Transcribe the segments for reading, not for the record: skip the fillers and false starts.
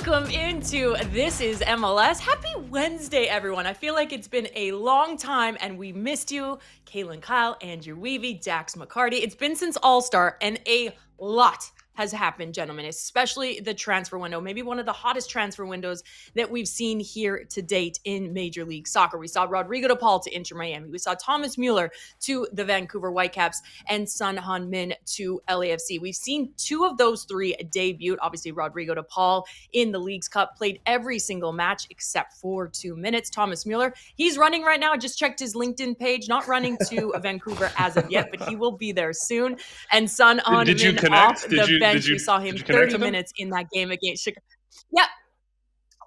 Welcome into This Is MLS. Happy Wednesday, everyone. I feel like it's been a long time and we missed you. Kaylyn Kyle, Andrew Wiebe, Dax McCarty. It's been since All-Star and a lot has happened, gentlemen, especially the transfer window, maybe one of the hottest transfer windows that we've seen here to date in Major League Soccer. We saw Rodrigo De Paul to Inter Miami. We saw Thomas Müller to the Vancouver Whitecaps and Heung-Min to LAFC. We've seen two of those three debut. Obviously, Rodrigo De Paul in the Leagues Cup played every single match except for 2 minutes. Thomas Müller, he's running right now. I just checked his LinkedIn page, not running to Vancouver as of yet, but he will be there soon. And Heung-Min off the bench. We saw him 30 minutes in that game against Chicago. Yeah.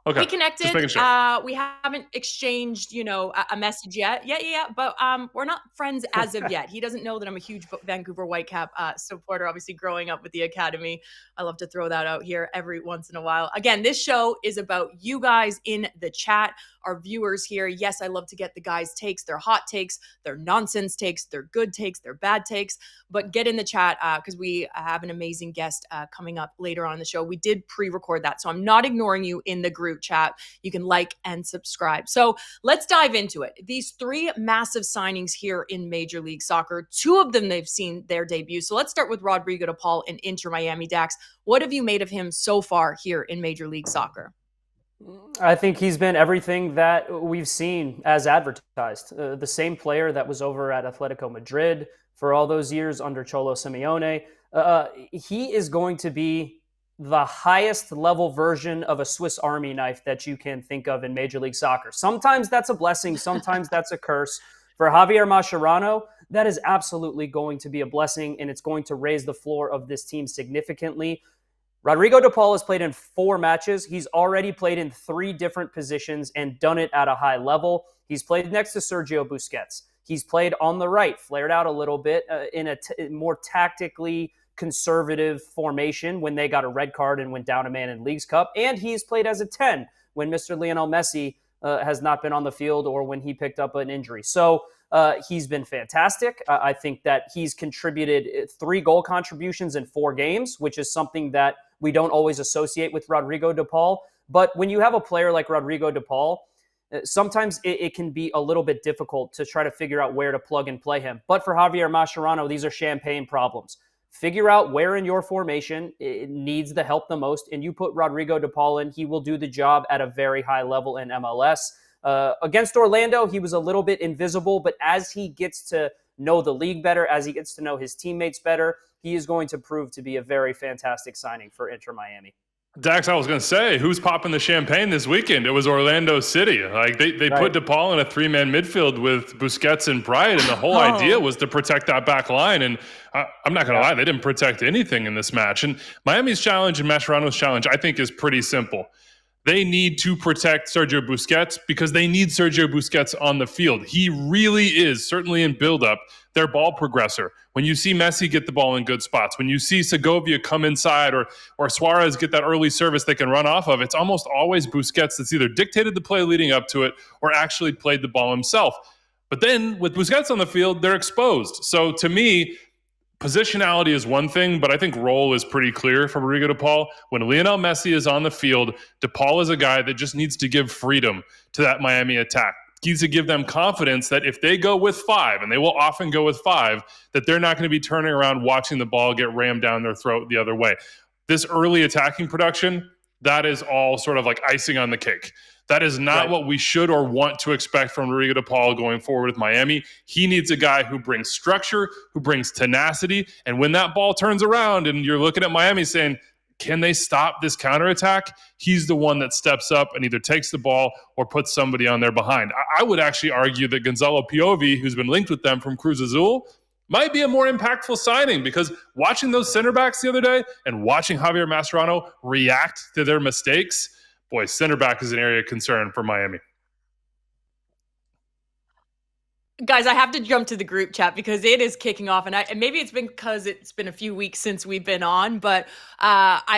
Okay. We connected. Sure. We haven't exchanged, a message yet. Yeah. But we're not friends as of yet. He doesn't know that I'm a huge Vancouver Whitecap supporter, obviously growing up with the academy. I love to throw that out here every once in a while. Again, this show is about you guys in the chat, our viewers here. Yes, I love to get the guys' takes, their hot takes, their nonsense takes, their good takes, their bad takes. But get in the chat because we have an amazing guest coming up later on in the show. We did pre-record that, so I'm not ignoring you in the group chat. You can like and subscribe. So let's dive into it. These three massive signings here in Major League Soccer. Two of them they've seen their debut. So let's start with Rodrigo De Paul in Inter Miami. Dax, what have you made of him so far here in Major League Soccer? I think he's been everything that we've seen as advertised. The same player that was over at Atletico Madrid for all those years under Cholo Simeone. He is going to be the highest level version of a Swiss Army knife that you can think of in Major League Soccer. Sometimes that's a blessing. Sometimes that's a curse. For Javier Mascherano, that is absolutely going to be a blessing, and it's going to raise the floor of this team significantly. Rodrigo De Paul has played in 4 matches. He's already played in 3 different positions and done it at a high level. He's played next to Sergio Busquets. He's played on the right, flared out a little bit in a more tactically conservative formation when they got a red card and went down a man in Leagues Cup. And he's played as a 10 when Mr. Lionel Messi has not been on the field or when he picked up an injury. So he's been fantastic. I think that he's contributed 3 goal contributions in 4 games, which is something that we don't always associate with Rodrigo De Paul. But when you have a player like Rodrigo De Paul, sometimes it can be a little bit difficult to try to figure out where to plug and play him. But for Javier Mascherano, these are champagne problems. Figure out where in your formation it needs the help the most, and you put Rodrigo De Paul in. He will do the job at a very high level in MLS. Against Orlando, he was a little bit invisible, but as he gets to know the league better, as he gets to know his teammates better, he is going to prove to be a very fantastic signing for Inter Miami. Dax, I was going to say, who's popping the champagne this weekend? It was Orlando City. Like they right. Put De Paul in a 3-man midfield with Busquets and Bryant, and the whole idea was to protect that back line. And I'm not going to lie, they didn't protect anything in this match. And Miami's challenge and Mascherano's challenge, I think, is pretty simple. They need to protect Sergio Busquets because they need Sergio Busquets on the field. He really is, certainly in build-up, their ball progressor. When you see Messi get the ball in good spots, when you see Segovia come inside or Suarez get that early service they can run off of, it's almost always Busquets that's either dictated the play leading up to it or actually played the ball himself. But then with Busquets on the field, they're exposed. So to me, positionality is one thing, but I think role is pretty clear for Rodrigo De Paul. When Lionel Messi is on the field, De Paul is a guy that just needs to give freedom to that Miami attack. He needs to give them confidence that if they go with 5, and they will often go with 5, that they're not going to be turning around watching the ball get rammed down their throat the other way. This early attacking production, that is all sort of like icing on the cake. That is not what we should or want to expect from Rodrigo De Paul going forward with Miami. He needs a guy who brings structure, who brings tenacity, and when that ball turns around and you're looking at Miami saying, can they stop this counterattack? He's the one that steps up and either takes the ball or puts somebody on their behind. I would actually argue that Gonzalo Piovi, who's been linked with them from Cruz Azul, might be a more impactful signing because watching those center backs the other day and watching Javier Mascherano react to their mistakes, boy, center back is an area of concern for Miami. Guys, I have to jump to the group chat because it is kicking off, and maybe it's been because it's been a few weeks since we've been on, but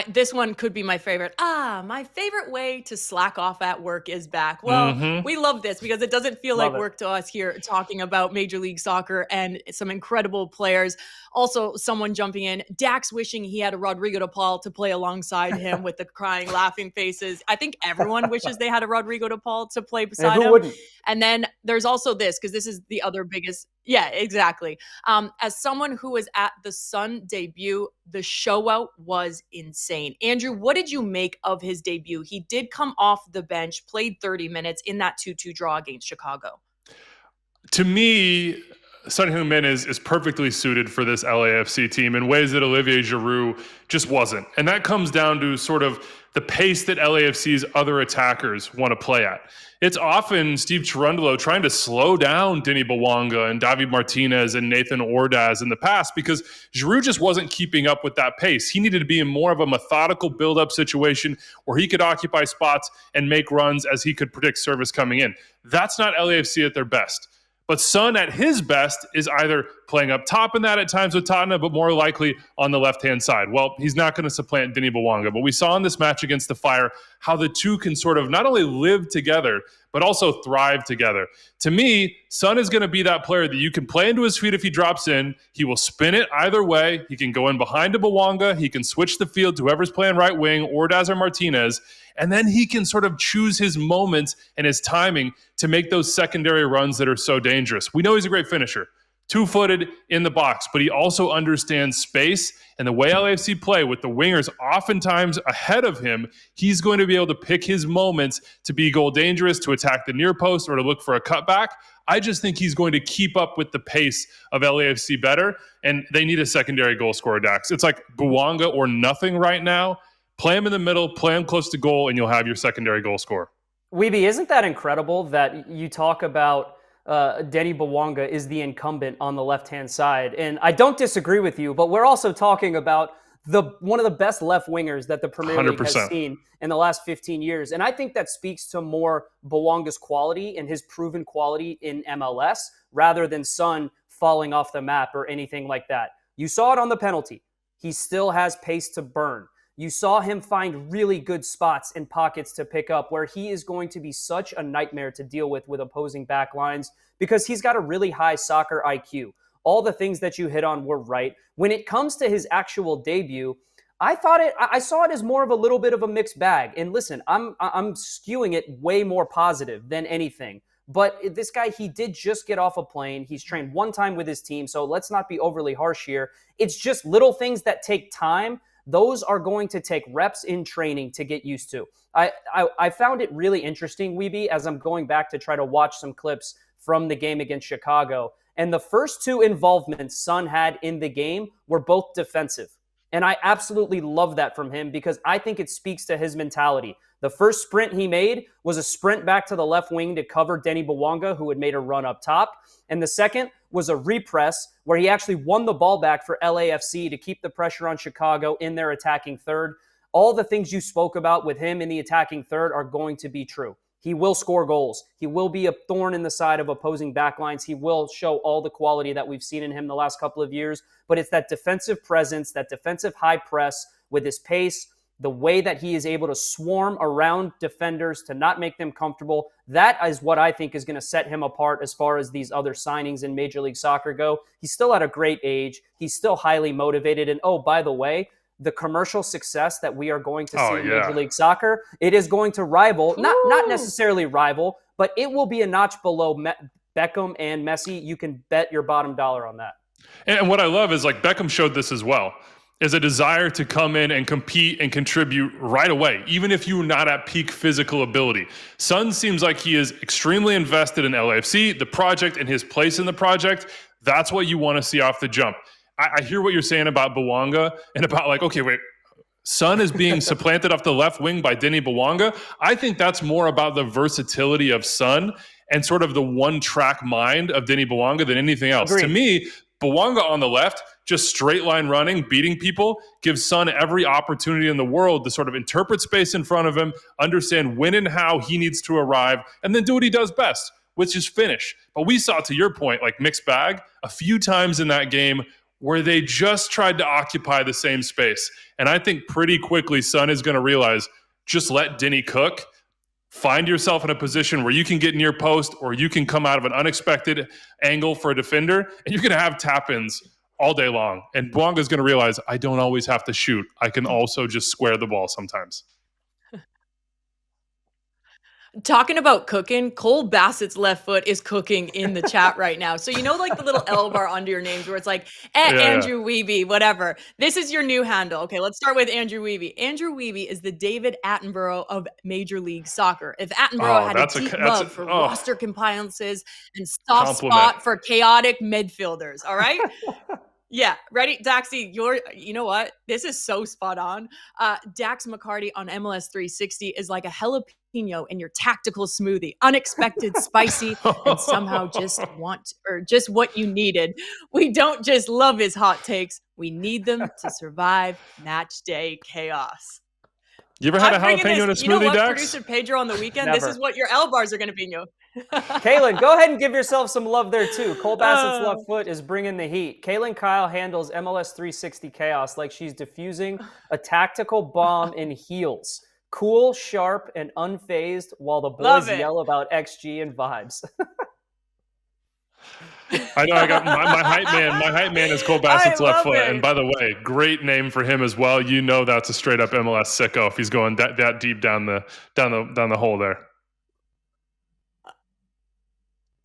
this one could be my favorite. My favorite way to slack off at work is back. Well, we love this because it doesn't feel like work to us here talking about Major League Soccer and some incredible players. Also, someone jumping in, Dax wishing he had a Rodrigo De Paul to play alongside him with the crying, laughing faces. I think everyone wishes they had a Rodrigo De Paul to play beside him. Wouldn't? And then there's also this, because this is the other biggest. Yeah, exactly. As someone who was at the Sun debut, the show out was insane. Andrew, what did you make of his debut? He did come off the bench, played 30 minutes in that 2-2 draw against Chicago. To me, Son Heung-Min is perfectly suited for this LAFC team in ways that Olivier Giroud just wasn't. And that comes down to sort of the pace that LAFC's other attackers want to play at. It's often Steve Cherundolo trying to slow down Denny Bouanga and David Martinez and Nathan Ordaz in the past because Giroud just wasn't keeping up with that pace. He needed to be in more of a methodical build-up situation where he could occupy spots and make runs as he could predict service coming in. That's not LAFC at their best. But Son at his best is either playing up top in that at times with Tottenham, but more likely on the left-hand side. Well, he's not going to supplant Denny Bouanga, but we saw in this match against the Fire how the two can sort of not only live together, but also thrive together. To me, Son is going to be that player that you can play into his feet if he drops in. He will spin it either way. He can go in behind a Bouanga. He can switch the field to whoever's playing right wing, Ordaz or Martinez. And then he can sort of choose his moments and his timing to make those secondary runs that are so dangerous. We know he's a great finisher, two-footed in the box, but he also understands space. And the way LAFC play with the wingers oftentimes ahead of him, he's going to be able to pick his moments to be goal dangerous, to attack the near post, or to look for a cutback. I just think he's going to keep up with the pace of LAFC better, and they need a secondary goal scorer, Dax. It's like Bouanga or nothing right now. Play him in the middle, play him close to goal, and you'll have your secondary goal scorer. Wiebe, isn't that incredible that you talk about Denny Bouanga is the incumbent on the left-hand side? And I don't disagree with you, but we're also talking about one of the best left wingers that the Premier League 100%. has seen in the last 15 years. And I think that speaks to more Bouanga's quality and his proven quality in MLS rather than Son falling off the map or anything like that. You saw it on the penalty. He still has pace to burn. You saw him find really good spots and pockets to pick up where he is going to be such a nightmare to deal with opposing backlines because he's got a really high soccer IQ. All the things that you hit on were right. When it comes to his actual debut, I saw it as more of a little bit of a mixed bag. And listen, I'm skewing it way more positive than anything. But this guy, he did just get off a plane. He's trained one time with his team, so let's not be overly harsh here. It's just little things that take time. Those are going to take reps in training to get used to. I found it really interesting, Wiebe, as I'm going back to try to watch some clips from the game against Chicago. And the first two involvements Son had in the game were both defensive. And I absolutely love that from him because I think it speaks to his mentality. The first sprint he made was a sprint back to the left wing to cover Denny Bouanga, who had made a run up top. And the second was a repress where he actually won the ball back for LAFC to keep the pressure on Chicago in their attacking third. All the things you spoke about with him in the attacking third are going to be true. He will score goals. He will be a thorn in the side of opposing backlines. He will show all the quality that we've seen in him the last couple of years. But it's that defensive presence, that defensive high press with his pace, the way that he is able to swarm around defenders to not make them comfortable. That is what I think is going to set him apart as far as these other signings in Major League Soccer go. He's still at a great age. He's still highly motivated. And oh, by the way, the commercial success that we are going to see in Major League Soccer, it is going to rival, not necessarily rival, but it will be a notch below Beckham and Messi. You can bet your bottom dollar on that. And what I love is like Beckham showed this as well, is a desire to come in and compete and contribute right away, even if you're not at peak physical ability. Son seems like he is extremely invested in LAFC, the project, and his place in the project. That's what you want to see off the jump. I hear what you're saying about Bouanga and about like, okay, wait, Son is being supplanted off the left wing by Denny Bouanga. I think that's more about the versatility of Son and sort of the one-track mind of Denny Bouanga than anything else. Agreed. To me, Bouanga on the left, just straight line running, beating people, gives Son every opportunity in the world to sort of interpret space in front of him, understand when and how he needs to arrive, and then do what he does best. with just finish. But we saw, to your point, like mixed bag, a few times in that game where they just tried to occupy the same space. And I think pretty quickly Son is going to realize, just let Denny cook. Find yourself in a position where you can get near post or you can come out of an unexpected angle for a defender, and you're going to have tap-ins all day long. And Bouanga's going to realize, I don't always have to shoot. I can also just square the ball sometimes. Talking about cooking, Cole Bassett's left foot is cooking in the chat right now. So like the little L bar under your names where it's like, Andrew Wiebe, whatever. This is your new handle. Okay, let's start with Andrew Wiebe. Andrew Wiebe is the David Attenborough of Major League Soccer. If Attenborough had a deep love for roster compliances and soft spot for chaotic midfielders, all right? Yeah, ready? Daxie, you know what? This is so spot on. Dax McCarty on MLS 360 is like a jalapeno in your tactical smoothie. Unexpected, spicy, and somehow just what you needed. We don't just love his hot takes. We need them to survive match day chaos. You ever had a jalapeno in a smoothie, you know what, Dax? Producer Pedro on the weekend? Never. This is what your L bars are going to be, you. Kaylyn, go ahead and give yourself some love there too. Cole Bassett's left foot is bringing the heat. Kaylyn Kyle handles MLS 360 chaos like she's diffusing a tactical bomb in heels. Cool, sharp, and unfazed while the boys yell about XG and vibes. I know I got my hype man. My hype man is Cole Bassett's left foot. And by the way, great name for him as well. You know that's a straight up MLS sicko if he's going that deep down the hole there.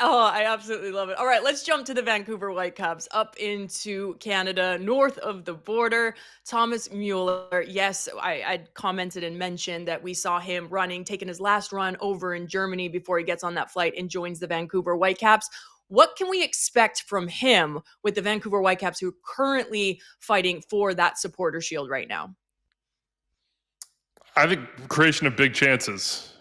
Oh, I absolutely love it. All right, let's jump to the Vancouver Whitecaps up into Canada, north of the border. Thomas Müller, yes, I commented and mentioned that we saw him taking his last run over in Germany before he gets on that flight and joins the Vancouver Whitecaps. What can we expect from him with the Vancouver Whitecaps, who are currently fighting for that supporter shield right now? I think creation of big chances.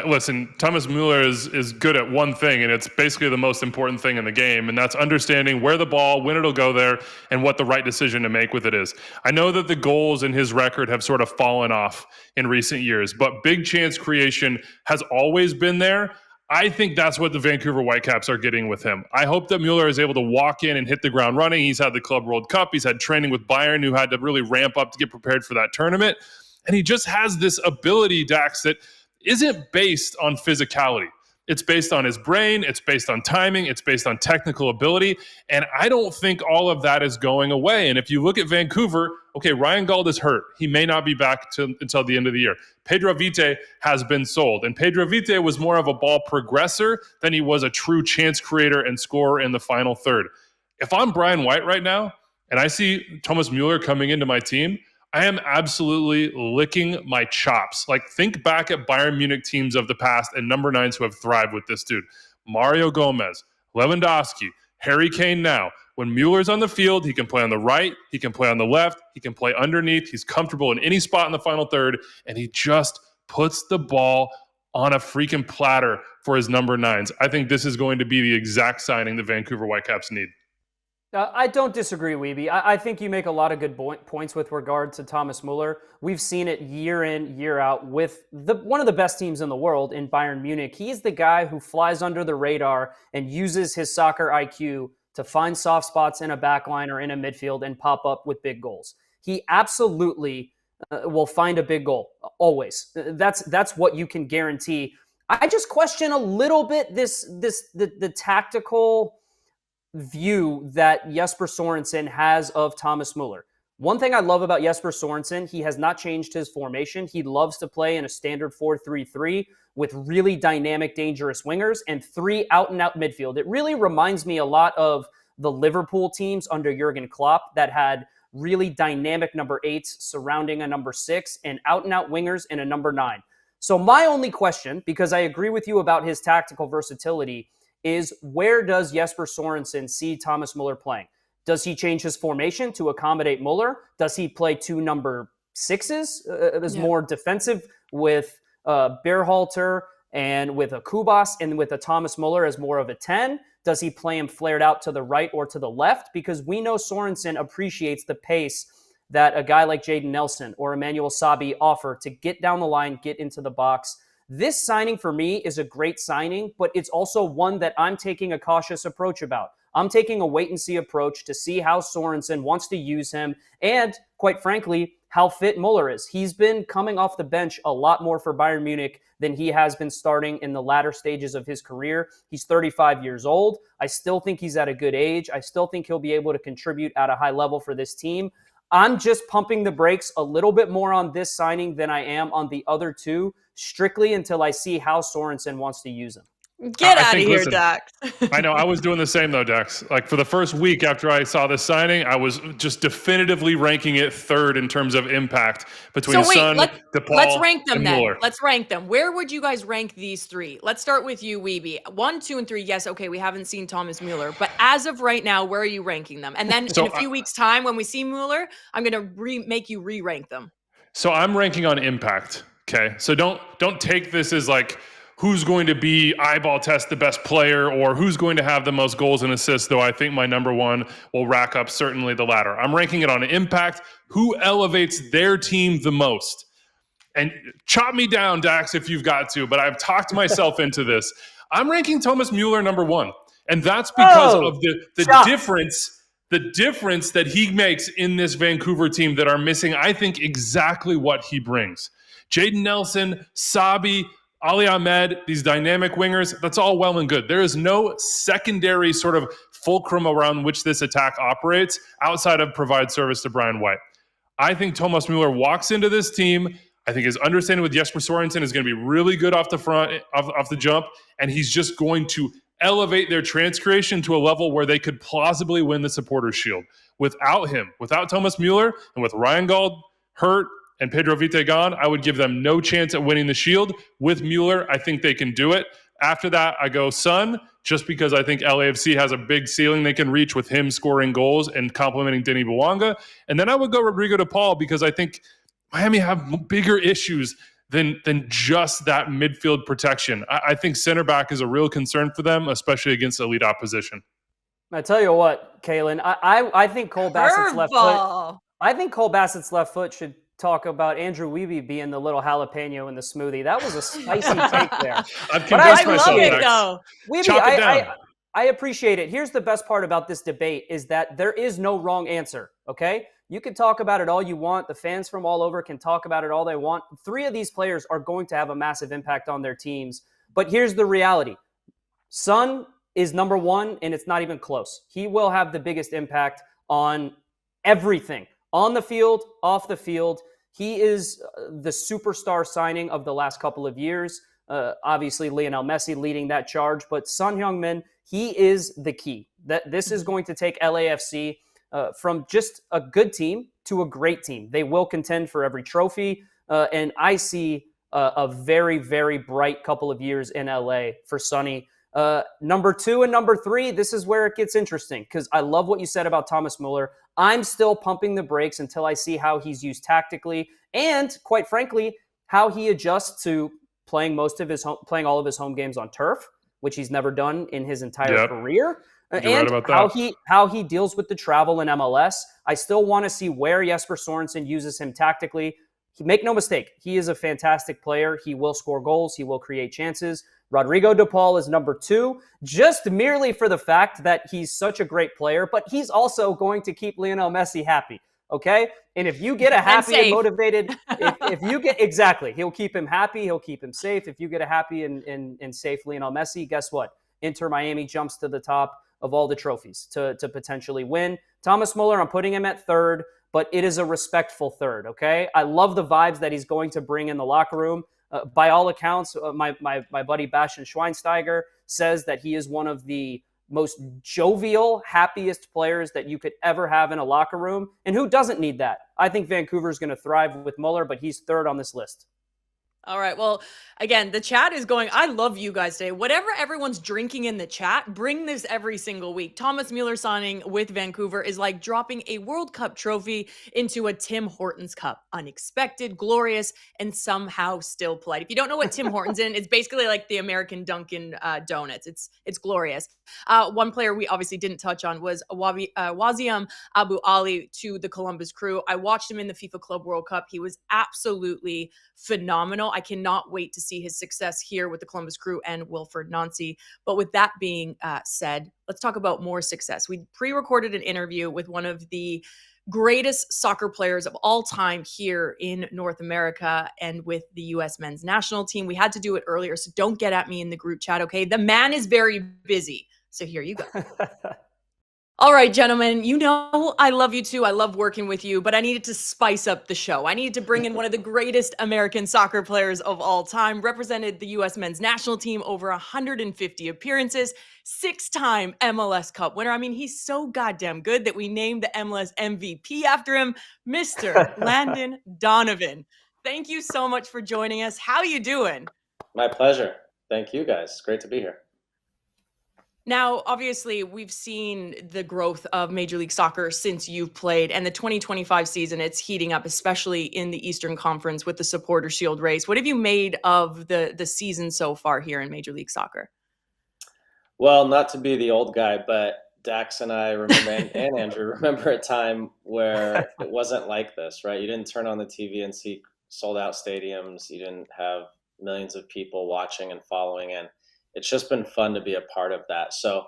Listen, Thomas Müller is good at one thing, and it's basically the most important thing in the game, and that's understanding where the ball, when it'll go there, and what the right decision to make with it is. I know that the goals in his record have sort of fallen off in recent years, but big chance creation has always been there. I think that's what the Vancouver Whitecaps are getting with him. I hope that Müller is able to walk in and hit the ground running. He's had the Club World Cup. He's had training with Bayern, who had to really ramp up to get prepared for that tournament. And he just has this ability, Dax, that isn't based on physicality. It's based on his brain. It's based on timing. It's based on technical ability. And I don't think all of that is going away. And if you look at Vancouver, okay, Ryan Gauld is hurt. He may not be back until the end of the year. Pedro Vite has been sold. And Pedro Vite was more of a ball progressor than he was a true chance creator and scorer in the final third. If I'm Brian White right now and I see Thomas Müller coming into my team, I am absolutely licking my chops. Like, think back at Bayern Munich teams of the past and number 9s who have thrived with this dude. Mario Gomez, Lewandowski, Harry Kane now. When Müller's on the field, he can play on the right, he can play on the left, he can play underneath. He's comfortable in any spot in the final third, and he just puts the ball on a freaking platter for his number 9s. I think this is going to be the exact signing the Vancouver Whitecaps need. I don't disagree, Wiebe. I think you make a lot of good points with regard to Thomas Müller. We've seen it year in, year out with one of the best teams in the world in Bayern Munich. He's the guy who flies under the radar and uses his soccer IQ to find soft spots in a backline or in a midfield and pop up with big goals. He absolutely will find a big goal, always. That's what you can guarantee. I just question a little bit the tactical view that Jesper Sorensen has of Thomas Müller. One thing I love about Jesper Sorensen, he has not changed his formation. He loves to play in a standard 4-3-3 with really dynamic, dangerous wingers and 3 out-and-out midfield. It really reminds me a lot of the Liverpool teams under Jurgen Klopp that had really dynamic number 8s surrounding a number 6 and out-and-out wingers and a number 9. So my only question, because I agree with you about his tactical versatility, is where does Jesper Sorensen see Thomas Müller playing? Does he change his formation to accommodate Müller? Does he play 2 number 6s more defensive with Berhalter and with a Kubas and with a Thomas Müller as more of a 10? Does he play him flared out to the right or to the left? Because we know Sorensen appreciates the pace that a guy like Jadon Nelson or Emmanuel Sabi offer to get down the line, get into the box. This signing for me is a great signing, but it's also one that I'm taking a cautious approach about. I'm taking a wait-and-see approach to see how Sorensen wants to use him and, quite frankly, how fit Müller is. He's been coming off the bench a lot more for Bayern Munich than he has been starting in the latter stages of his career. He's 35 years old. I still think he's at a good age. I still think he'll be able to contribute at a high level for this team. I'm just pumping the brakes a little bit more on this signing than I am on the other two, strictly until I see how Sorensen wants to use him. Get out of here, Dax. I know. I was doing the same, though, Dax. Like, for the first week after I saw this signing, I was just definitively ranking it third in terms of impact between Son, De Paul, let's rank them and then. Müller. Let's rank them. Where would you guys rank these three? Let's start with you, Wiebe. 1, 2, and 3. Yes, okay, we haven't seen Thomas Müller. But as of right now, where are you ranking them? And then in a few weeks' time, when we see Müller, I'm going to make you re-rank them. So I'm ranking on impact, okay? So don't take this as like who's going to be eyeball test the best player or who's going to have the most goals and assists, though I think my number one will rack up certainly the latter. I'm ranking it on impact, who elevates their team the most. And chop me down, Dax, if you've got to, but I've talked myself into this. I'm ranking Thomas Müller number one, and that's because of the difference that he makes in this Vancouver team that are missing, I think, exactly what he brings. Jaden Nelson, Sabi, Ali Ahmed, these dynamic wingers, that's all well and good. There is no secondary sort of fulcrum around which this attack operates outside of provide service to Brian White. I think Thomas Müller walks into this team. I think his understanding with Jesper Sorensen is going to be really good off the front, off the jump, and he's just going to elevate their trans creation to a level where they could plausibly win the Supporters' Shield. Without him, without Thomas Müller, and with Ryan Gauld hurt, and Pedro Vite gone, I would give them no chance at winning the Shield. With Müller, I think they can do it. After that, I go Son, just because I think LAFC has a big ceiling they can reach with him scoring goals and complementing Denis Bouanga. And then I would go Rodrigo De Paul because I think Miami have bigger issues than just that midfield protection. I think center back is a real concern for them, especially against elite opposition. I tell you what, Kaylyn, I think Cole Bassett's left foot. I think Cole Bassett's left foot should talk about Andrew Wiebe being the little jalapeno in the smoothie. That was a spicy take there. I've convinced myself. I love it, though. Wiebe, I appreciate it. Here's the best part about this debate is that there is no wrong answer, okay? You can talk about it all you want. The fans from all over can talk about it all they want. 3 of these players are going to have a massive impact on their teams. But here's the reality. Son is number one, and it's not even close. He will have the biggest impact on everything. On the field, off the field, he is the superstar signing of the last couple of years. Obviously, Lionel Messi leading that charge, but Son Heung-Min, he is the key. That this is going to take LAFC from just a good team to a great team. They will contend for every trophy, and I see a very, very bright couple of years in LA for Sonny. Number 2 and number 3, this is where it gets interesting because I love what you said about Thomas Müller. I'm still pumping the brakes until I see how he's used tactically and, quite frankly, how he adjusts to playing all of his home games on turf, which he's never done in his entire career, and how he deals with the travel in MLS. I still want to see where Jesper Sorensen uses him tactically. Make no mistake, he is a fantastic player. He will score goals. He will create chances. Rodrigo De Paul is number 2, just merely for the fact that he's such a great player, but he's also going to keep Lionel Messi happy, okay? And if you get a happy and motivated, if you get, exactly, he'll keep him happy, he'll keep him safe. If you get a happy and safe Lionel Messi, guess what? Inter Miami jumps to the top of all the trophies to potentially win. Thomas Müller, I'm putting him at 3rd, but it is a respectful 3rd, okay? I love the vibes that he's going to bring in the locker room. By all accounts, my buddy Bastian Schweinsteiger says that he is one of the most jovial, happiest players that you could ever have in a locker room. And who doesn't need that? I think Vancouver is going to thrive with Müller, but he's 3rd on this list. All right. Well, again, the chat is going, I love you guys today. Whatever everyone's drinking in the chat, bring this every single week. Thomas Müller signing with Vancouver is like dropping a World Cup trophy into a Tim Hortons cup. Unexpected, glorious, and somehow still polite. If you don't know what Tim Hortons is, it's basically like the American Dunkin' Donuts. It's glorious. One player we obviously didn't touch on was Wasim Abu Ali to the Columbus Crew. I watched him in the FIFA Club World Cup. He was absolutely phenomenal. I cannot wait to see his success here with the Columbus Crew and Wilfred Nancy. But with that being said, let's talk about more success. We pre-recorded an interview with one of the greatest soccer players of all time here in North America and with the U.S. men's national team. We had to do it earlier, so don't get at me in the group chat, okay? The man is very busy, so here you go. All right, gentlemen, you know I love you too. I love working with you, but I needed to spice up the show. I needed to bring in one of the greatest American soccer players of all time, represented the U.S. men's national team over 150 appearances, 6-time MLS Cup winner. I mean, he's so goddamn good that we named the MLS MVP after him, Mr. Landon Donovan. Thank you so much for joining us. How you doing? My pleasure. Thank you, guys. It's great to be here. Now, obviously, we've seen the growth of Major League Soccer since you've played, and the 2025 season, it's heating up, especially in the Eastern Conference with the Supporter Shield race. What have you made of the season so far here in Major League Soccer? Well, not to be the old guy, but Dax and I remember, and Andrew remember a time where it wasn't like this, right? You didn't turn on the TV and see sold-out stadiums. You didn't have millions of people watching and following, and it's just been fun to be a part of that. So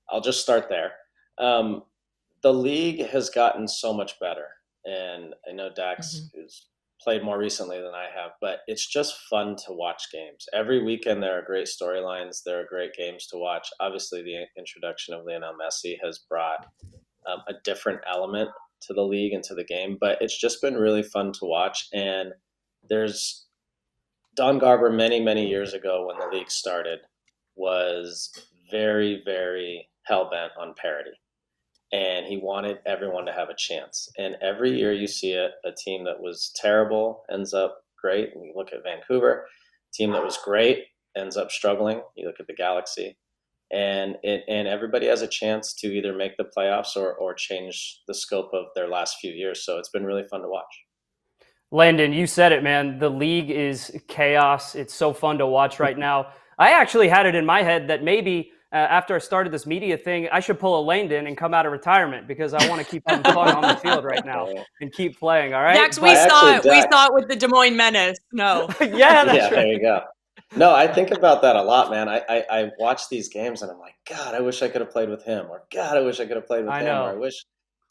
I'll just start there. The league has gotten so much better. And I know Dax has played more recently than I have, but it's just fun to watch games. Every weekend there are great storylines. There are great games to watch. Obviously, the introduction of Lionel Messi has brought a different element to the league and to the game, but it's just been really fun to watch. And there's Don Garber many, many years ago when the league started was very, very hell-bent on parity. And he wanted everyone to have a chance. And every year you see it, a team that was terrible ends up great. And you look at Vancouver, a team that was great ends up struggling. You look at the Galaxy. And everybody has a chance to either make the playoffs or change the scope of their last few years. So it's been really fun to watch. Landon, you said it, man. The league is chaos. It's so fun to watch right now. I actually had it in my head that maybe after I started this media thing, I should pull a Landon and come out of retirement because I want to keep having fun on the field right now and keep playing. All right. Dax, we saw it with the Des Moines Menace. No. Yeah, that's right. There you go. No, I think about that a lot, man. I watch these games and I'm like, God, I wish I could have played with him, or God, I wish I could have played with him, or I wish.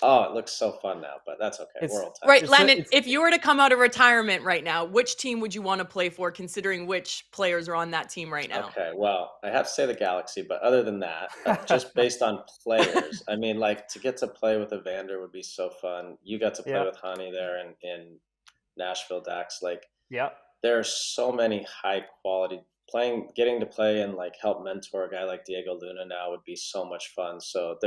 Oh, it looks so fun now, but that's okay. We're all tired. Right, Landon, if you were to come out of retirement right now, which team would you want to play for, considering which players are on that team right now? Okay, well, I have to say the Galaxy, but other than that, just based on players, I mean, like, to get to play with Evander would be so fun. You got to play with Hani there in Nashville, Dax. Like, there are so many high quality getting to play and like help mentor a guy like Diego Luna now would be so much fun. So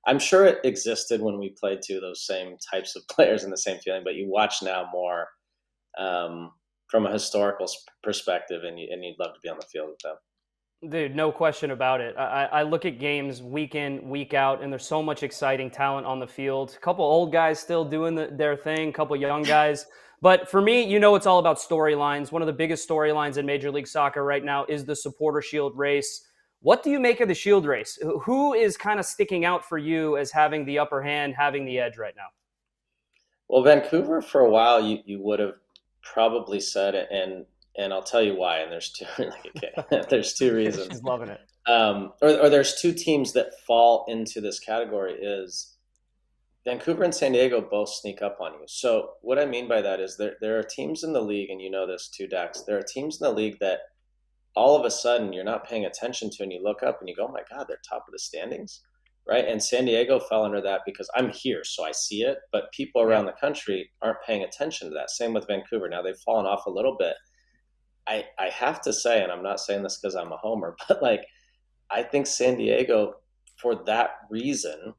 I'm sure it existed when we played two of those same types of players and the same feeling, but you watch now more from a historical perspective, and you'd love to be on the field with them. Dude, no question about it. I look at games week in, week out, and there's so much exciting talent on the field. A couple old guys still doing their thing, a couple young guys. But for me, it's all about storylines. One of the biggest storylines in Major League Soccer right now is the Supporter Shield race. What do you make of the Shield race? Who is kind of sticking out for you as having the upper hand, having the edge right now? Well, Vancouver, for a while, you would have probably said it, and I'll tell you why. And there's two reasons. She's loving it. Or there's two teams that fall into this category. Is Vancouver and San Diego both sneak up on you. So what I mean by that is there are teams in the league, and you know this too, Dax. There are teams in the league that all of a sudden you're not paying attention to, and you look up and you go, oh my God, they're top of the standings, right? And San Diego fell under that because I'm here, so I see it, but people around the country aren't paying attention to that. Same with Vancouver. Now they've fallen off a little bit. I have to say, and I'm not saying this because I'm a homer, but like, I think San Diego, for that reason,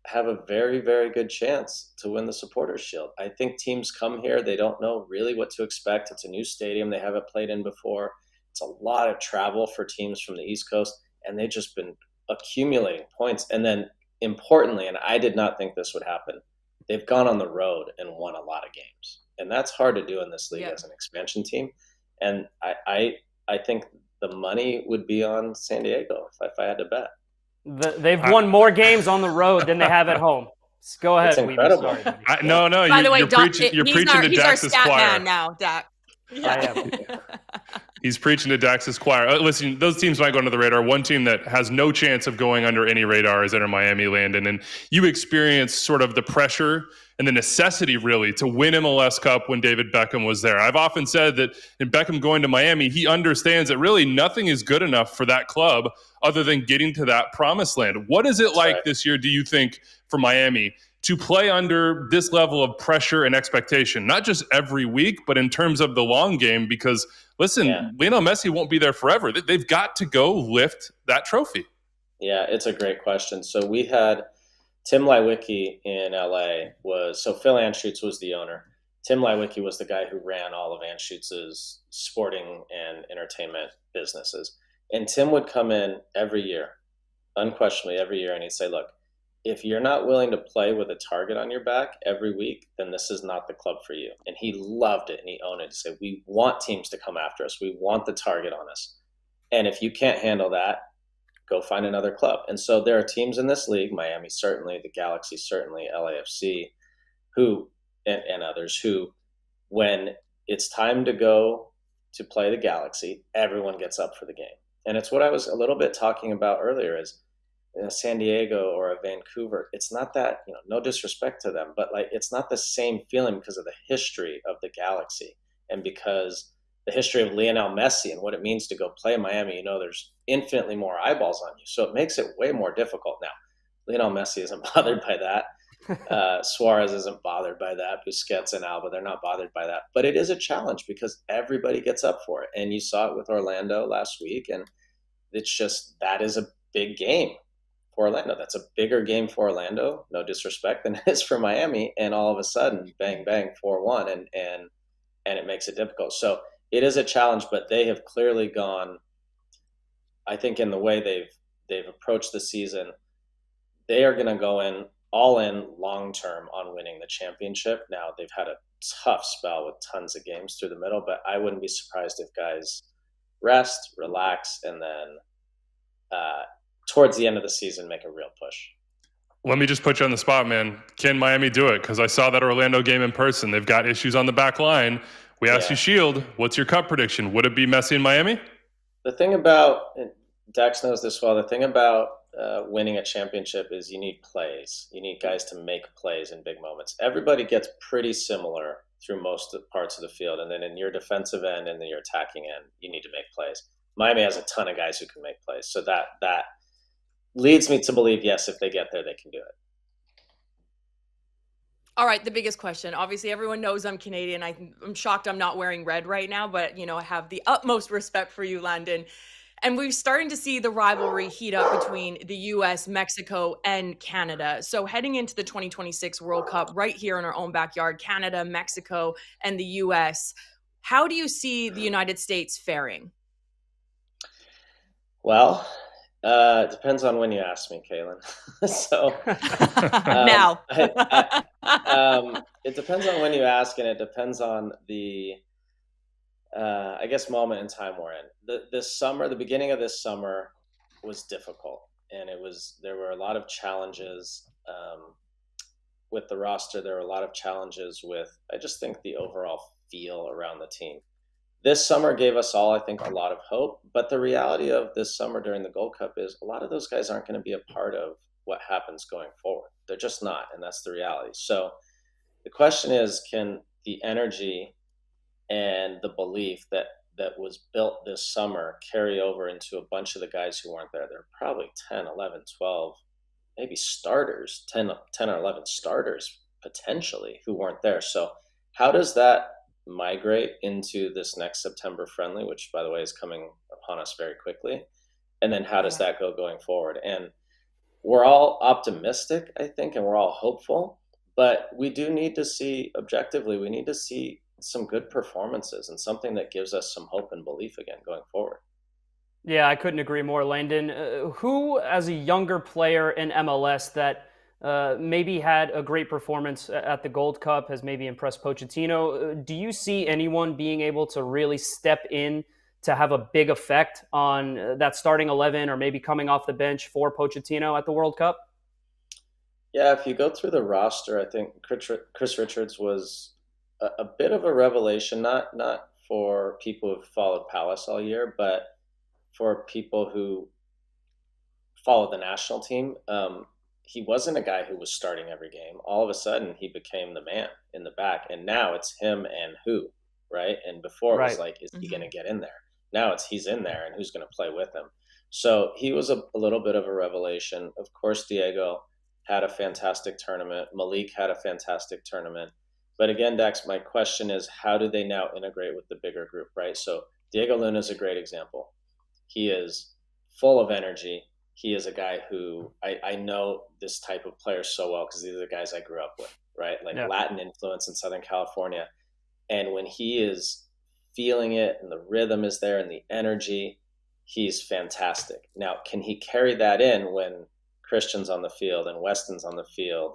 have a very, very good chance to win the Supporters Shield. I think teams come here, they don't know really what to expect. It's a new stadium they haven't played in before. It's a lot of travel for teams from the East Coast, and they've just been accumulating points. And then importantly, and I did not think this would happen, they've gone on the road and won a lot of games. And that's hard to do in this league as an expansion team. And I think the money would be on San Diego if I had to bet. They've won more games on the road than they have at home. Go ahead. It's incredible. No, By the way, you're preaching to he's our Dax's stat choir. man now, Dax. Yeah. I am. He's preaching to Dax's choir. Listen, those teams might go under the radar. One team that has no chance of going under any radar is Inter Miami, Landon. And you experience sort of the pressure and the necessity, really, to win MLS Cup when David Beckham was there. I've often said that in Beckham going to Miami, he understands that really nothing is good enough for that club other than getting to that promised land. What is it like this year, do you think, for Miami to play under this level of pressure and expectation, not just every week, but in terms of the long game? Because, listen, Lionel Messi won't be there forever. They've got to go lift that trophy. Yeah, it's a great question. So we had Tim Leiweke in LA so Phil Anschutz was the owner. Tim Leiweke was the guy who ran all of Anschutz's sporting and entertainment businesses. And Tim would come in every year, unquestionably every year, and he'd say, look, if you're not willing to play with a target on your back every week, then this is not the club for you. And he loved it and he owned it. He said, we want teams to come after us. We want the target on us. And if you can't handle that, go find another club. And so there are teams in this league, Miami certainly, the Galaxy certainly, LAFC, and others who, when it's time to go to play the Galaxy, everyone gets up for the game. And it's what I was a little bit talking about earlier is, San Diego or a Vancouver, it's not that, no disrespect to them, but like it's not the same feeling because of the history of the Galaxy and because the history of Lionel Messi and what it means to go play in Miami. There's infinitely more eyeballs on you, so it makes it way more difficult. Now, Lionel Messi isn't bothered by that. Suarez isn't bothered by that. Busquets and Alba, they're not bothered by that. But it is a challenge because everybody gets up for it, and you saw it with Orlando last week, and it's just that is a big game. Orlando. That's a bigger game for Orlando, no disrespect, than it is for Miami. And all of a sudden, bang, bang, 4-1, and it makes it difficult. So it is a challenge, but they have clearly gone, I think, in the way they've approached the season, they are going to go in all in long term on winning the championship. Now, they've had a tough spell with tons of games through the middle, but I wouldn't be surprised if guys rest, relax, and then towards the end of the season, make a real push. Let me just put you on the spot, man. Can Miami do it? Because I saw that Orlando game in person. They've got issues on the back line. We asked you, Shield, what's your cup prediction? Would it be Messi in Miami? The thing about, Dax knows this well, the thing about winning a championship is you need plays. You need guys to make plays in big moments. Everybody gets pretty similar through most of the parts of the field. And then in your defensive end and then your attacking end, you need to make plays. Miami has a ton of guys who can make plays. So that leads me to believe, yes, if they get there, they can do it. All right, the biggest question. Obviously, everyone knows I'm Canadian. I'm shocked I'm not wearing red right now, but, I have the utmost respect for you, Landon. And we're starting to see the rivalry heat up between the U.S., Mexico, and Canada. So heading into the 2026 World Cup right here in our own backyard, Canada, Mexico, and the U.S., how do you see the United States faring? Well, it depends on when you ask me, Kaylyn. So now, it depends on when you ask, and it depends on the, I guess, moment in time we're in. This summer, the beginning of this summer, was difficult, and there were a lot of challenges with the roster. There were a lot of challenges with, I just think, the overall feel around the team. This summer gave us all, I think, a lot of hope. But the reality of this summer during the Gold Cup is a lot of those guys aren't going to be a part of what happens going forward. They're just not, and that's the reality. So the question is, can the energy and the belief that was built this summer carry over into a bunch of the guys who weren't there? There are probably 10, 11, 12, maybe starters, 10 or 11 starters potentially who weren't there. So how does that migrate into this next September friendly, which, by the way, is coming upon us very quickly? And then how does that go going forward? And we're all optimistic, I think, and we're all hopeful, but we do need to see, objectively, we need to see some good performances and something that gives us some hope and belief again going forward. Yeah, I couldn't agree more, Landon. Who, as a younger player in MLS that maybe had a great performance at the Gold Cup, has maybe impressed Pochettino, do you see anyone being able to really step in to have a big effect on that starting 11 or maybe coming off the bench for Pochettino at the World Cup? Yeah, if you go through the roster, I think Chris Richards was a bit of a revelation, not for people who've followed Palace all year, but for people who follow the national team, he wasn't a guy who was starting every game. All of a sudden, he became the man in the back, and now it's him and who, right? And before it was like, is he going to get in there? Now it's he's in there, and who's going to play with him? So he was a little bit of a revelation. Of course, Diego had a fantastic tournament. Malik had a fantastic tournament. But again, Dax, my question is, how do they now integrate with the bigger group, right? So Diego Luna is a great example. He is full of energy. He is a guy who I know this type of player so well because these are the guys I grew up with, right? Like Latin influence in Southern California. And when he is feeling it and the rhythm is there and the energy, he's fantastic. Now, can he carry that in when Christian's on the field and Weston's on the field,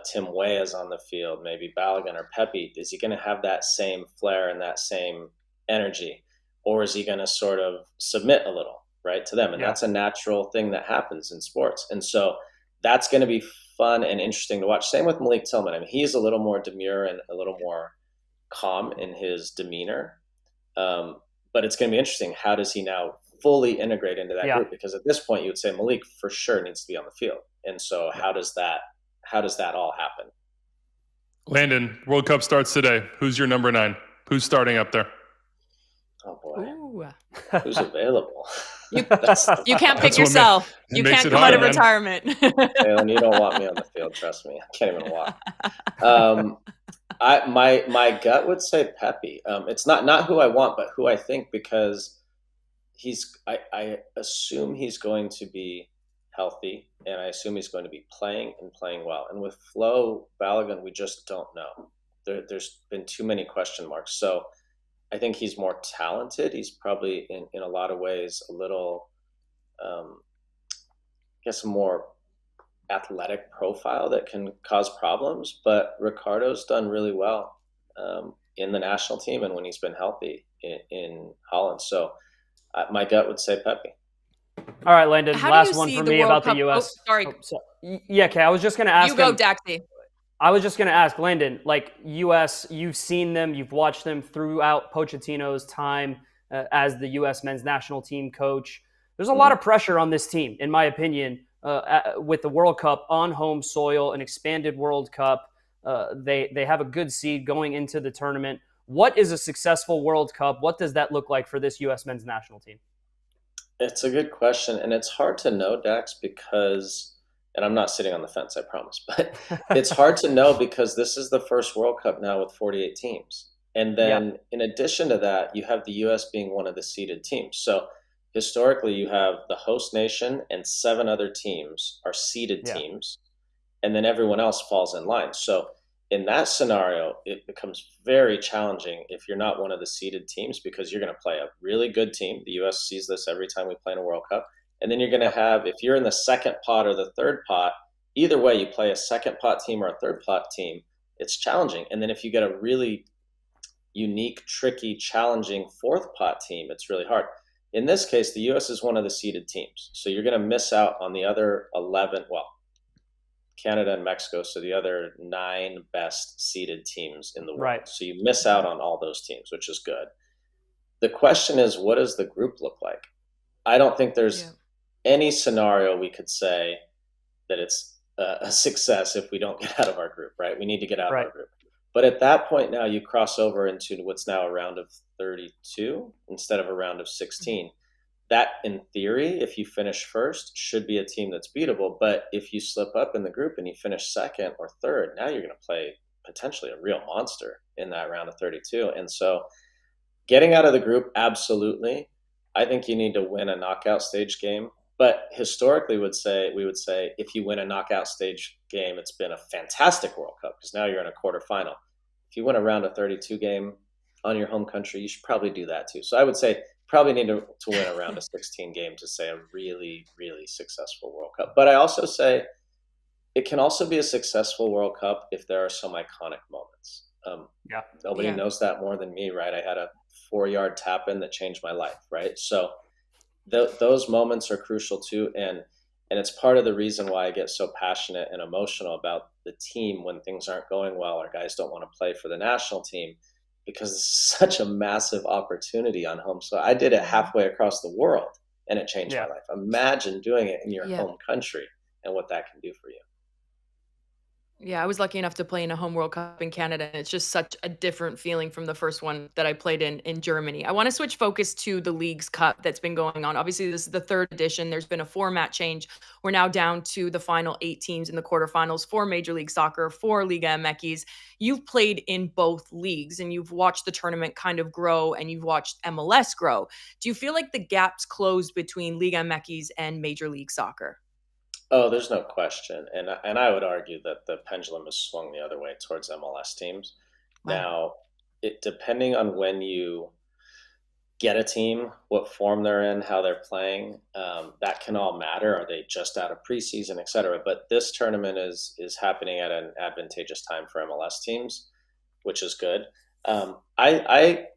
Tim Weah's on the field, maybe Balogun or Pepe? Is he going to have that same flair and that same energy? Or is he going to sort of submit a little, right, to them? And that's a natural thing that happens in sports. And so that's going to be fun and interesting to watch. Same with Malik Tillman. I mean, he's a little more demure and a little more calm in his demeanor. But it's going to be interesting. How does he now fully integrate into that group? Because at this point, you would say Malik for sure needs to be on the field. And so how does that all happen? Landon, World Cup starts today. Who's your number 9? Who's starting up there? Oh boy. Ooh. Who's available? You can't pick yourself. You can't come out of retirement. Kaylyn, you don't want me on the field. Trust me. I can't even walk. My gut would say Pepe. It's not who I want, but who I think, because I assume he's going to be healthy, and I assume he's going to be playing well. And with Flo Balogun, we just don't know. There's been too many question marks. So I think he's more talented. He's probably in a lot of ways a little, I guess, a more athletic profile that can cause problems. But Ricardo's done really well in the national team and when he's been healthy in Holland. So my gut would say Pepe. All right, Landon, last one for me about the U.S. Oh, sorry. Yeah, okay, I was just going to ask you go, Daxie. I was just going to ask, Landon, like U.S., you've seen them, you've watched them throughout Pochettino's time as the U.S. men's national team coach. There's a lot of pressure on this team, in my opinion, with the World Cup on home soil, an expanded World Cup. They have a good seed going into the tournament. What is a successful World Cup? What does that look like for this U.S. men's national team? It's a good question, and it's hard to know, Dax, because... and I'm not sitting on the fence, I promise, but it's hard to know because this is the first World Cup now with 48 teams. And then in addition to that, you have the U.S. being one of the seeded teams. So historically, you have the host nation and 7 other teams are seeded teams, and then everyone else falls in line. So in that scenario, it becomes very challenging if you're not one of the seeded teams, because you're going to play a really good team. The U.S. sees this every time we play in a World Cup. And then you're going to have, if you're in the second pot or the third pot, either way, you play a second pot team or a third pot team, it's challenging. And then if you get a really unique, tricky, challenging fourth pot team, it's really hard. In this case, the U.S. is one of the seeded teams. So you're going to miss out on the other 11, well, Canada and Mexico, so the other 9 best seeded teams in the world. Right. So you miss out on all those teams, which is good. The question is, what does the group look like? I don't think there's any scenario we could say that it's a success if we don't get out of our group, right? We need to get out of our group. But at that point now, you cross over into what's now a round of 32 instead of a round of 16. That, in theory, if you finish first, should be a team that's beatable. But if you slip up in the group and you finish second or third, now you're going to play potentially a real monster in that round of 32. And so getting out of the group, absolutely. I think you need to win a knockout stage game. But historically, we would say if you win a knockout stage game, it's been a fantastic World Cup because now you're in a quarterfinal. If you win a round of 32 game on your home country, you should probably do that too. So I would say probably need to win a round of 16 game to say a really, really successful World Cup. But I also say it can also be a successful World Cup if there are some iconic moments. Nobody knows that more than me, right? I had a 4-yard tap in that changed my life, right? So those moments are crucial too, and it's part of the reason why I get so passionate and emotional about the team when things aren't going well or guys don't want to play for the national team, because it's such a massive opportunity on home. So I did it halfway across the world and it changed my life. Imagine doing it in your home country and what that can do for you. Yeah, I was lucky enough to play in a home World Cup in Canada, and it's just such a different feeling from the first one that I played in Germany. I want to switch focus to the Leagues Cup that's been going on. Obviously, this is the third edition. There's been a format change. We're now down to the final 8 teams in the quarterfinals for Major League Soccer, for Liga MX. You've played in both leagues, and you've watched the tournament kind of grow, and you've watched MLS grow. Do you feel like the gaps closed between Liga MX and Major League Soccer? Oh, there's no question. And I would argue that the pendulum has swung the other way towards MLS teams. Wow. Now, depending on when you get a team, what form they're in, how they're playing, that can all matter. Are they just out of preseason, et cetera? But this tournament is happening at an advantageous time for MLS teams, which is good. I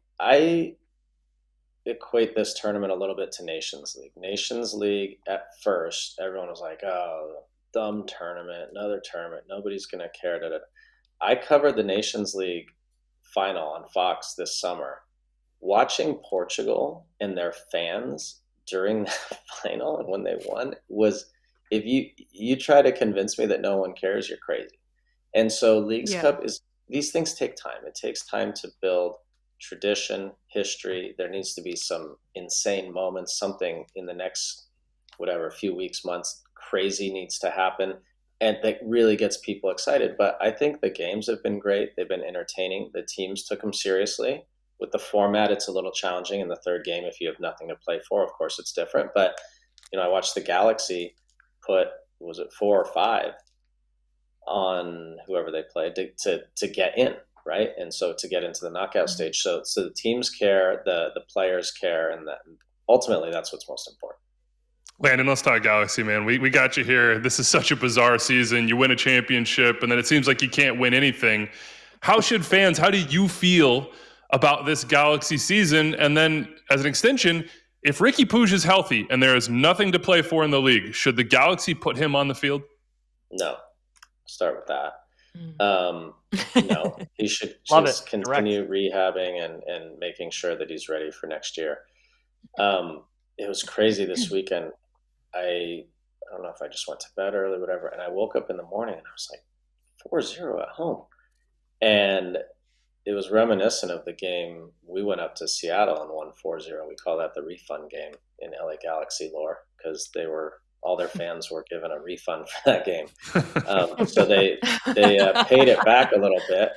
equate this tournament a little bit to Nations League. Nations League, at first, everyone was like, oh, dumb tournament, another tournament, nobody's going to care. I covered the Nations League final on Fox this summer. Watching Portugal and their fans during that final and when they won was, if you try to convince me that no one cares, you're crazy. And so Leagues Cup these things take time. It takes time to build tradition, history. There needs to be some insane moments, something in the next, few weeks, months, crazy needs to happen. And that really gets people excited. But I think the games have been great. They've been entertaining. The teams took them seriously. With the format, it's a little challenging in the third game. If you have nothing to play for, of course, it's different. But, I watched the Galaxy put, 4 or 5 on whoever they played to get in. Right. And so to get into the knockout stage. So the teams care, the players care, and ultimately that's what's most important. Landon, let's talk Galaxy, man. We got you here. This is such a bizarre season. You win a championship, and then it seems like you can't win anything. How do you feel about this Galaxy season? And then as an extension, if Ricky Puig is healthy and there is nothing to play for in the league, should the Galaxy put him on the field? No. Start with that. No, he should just continue rehabbing and making sure that he's ready for next year. It was crazy this weekend. I don't know if I just went to bed early, whatever, and I woke up in the morning and I was like 4-0 at home. And it was reminiscent of the game. We went up to Seattle and won 4-0. We call that the refund game in LA Galaxy lore because all their fans were given a refund for that game. So they paid it back a little bit.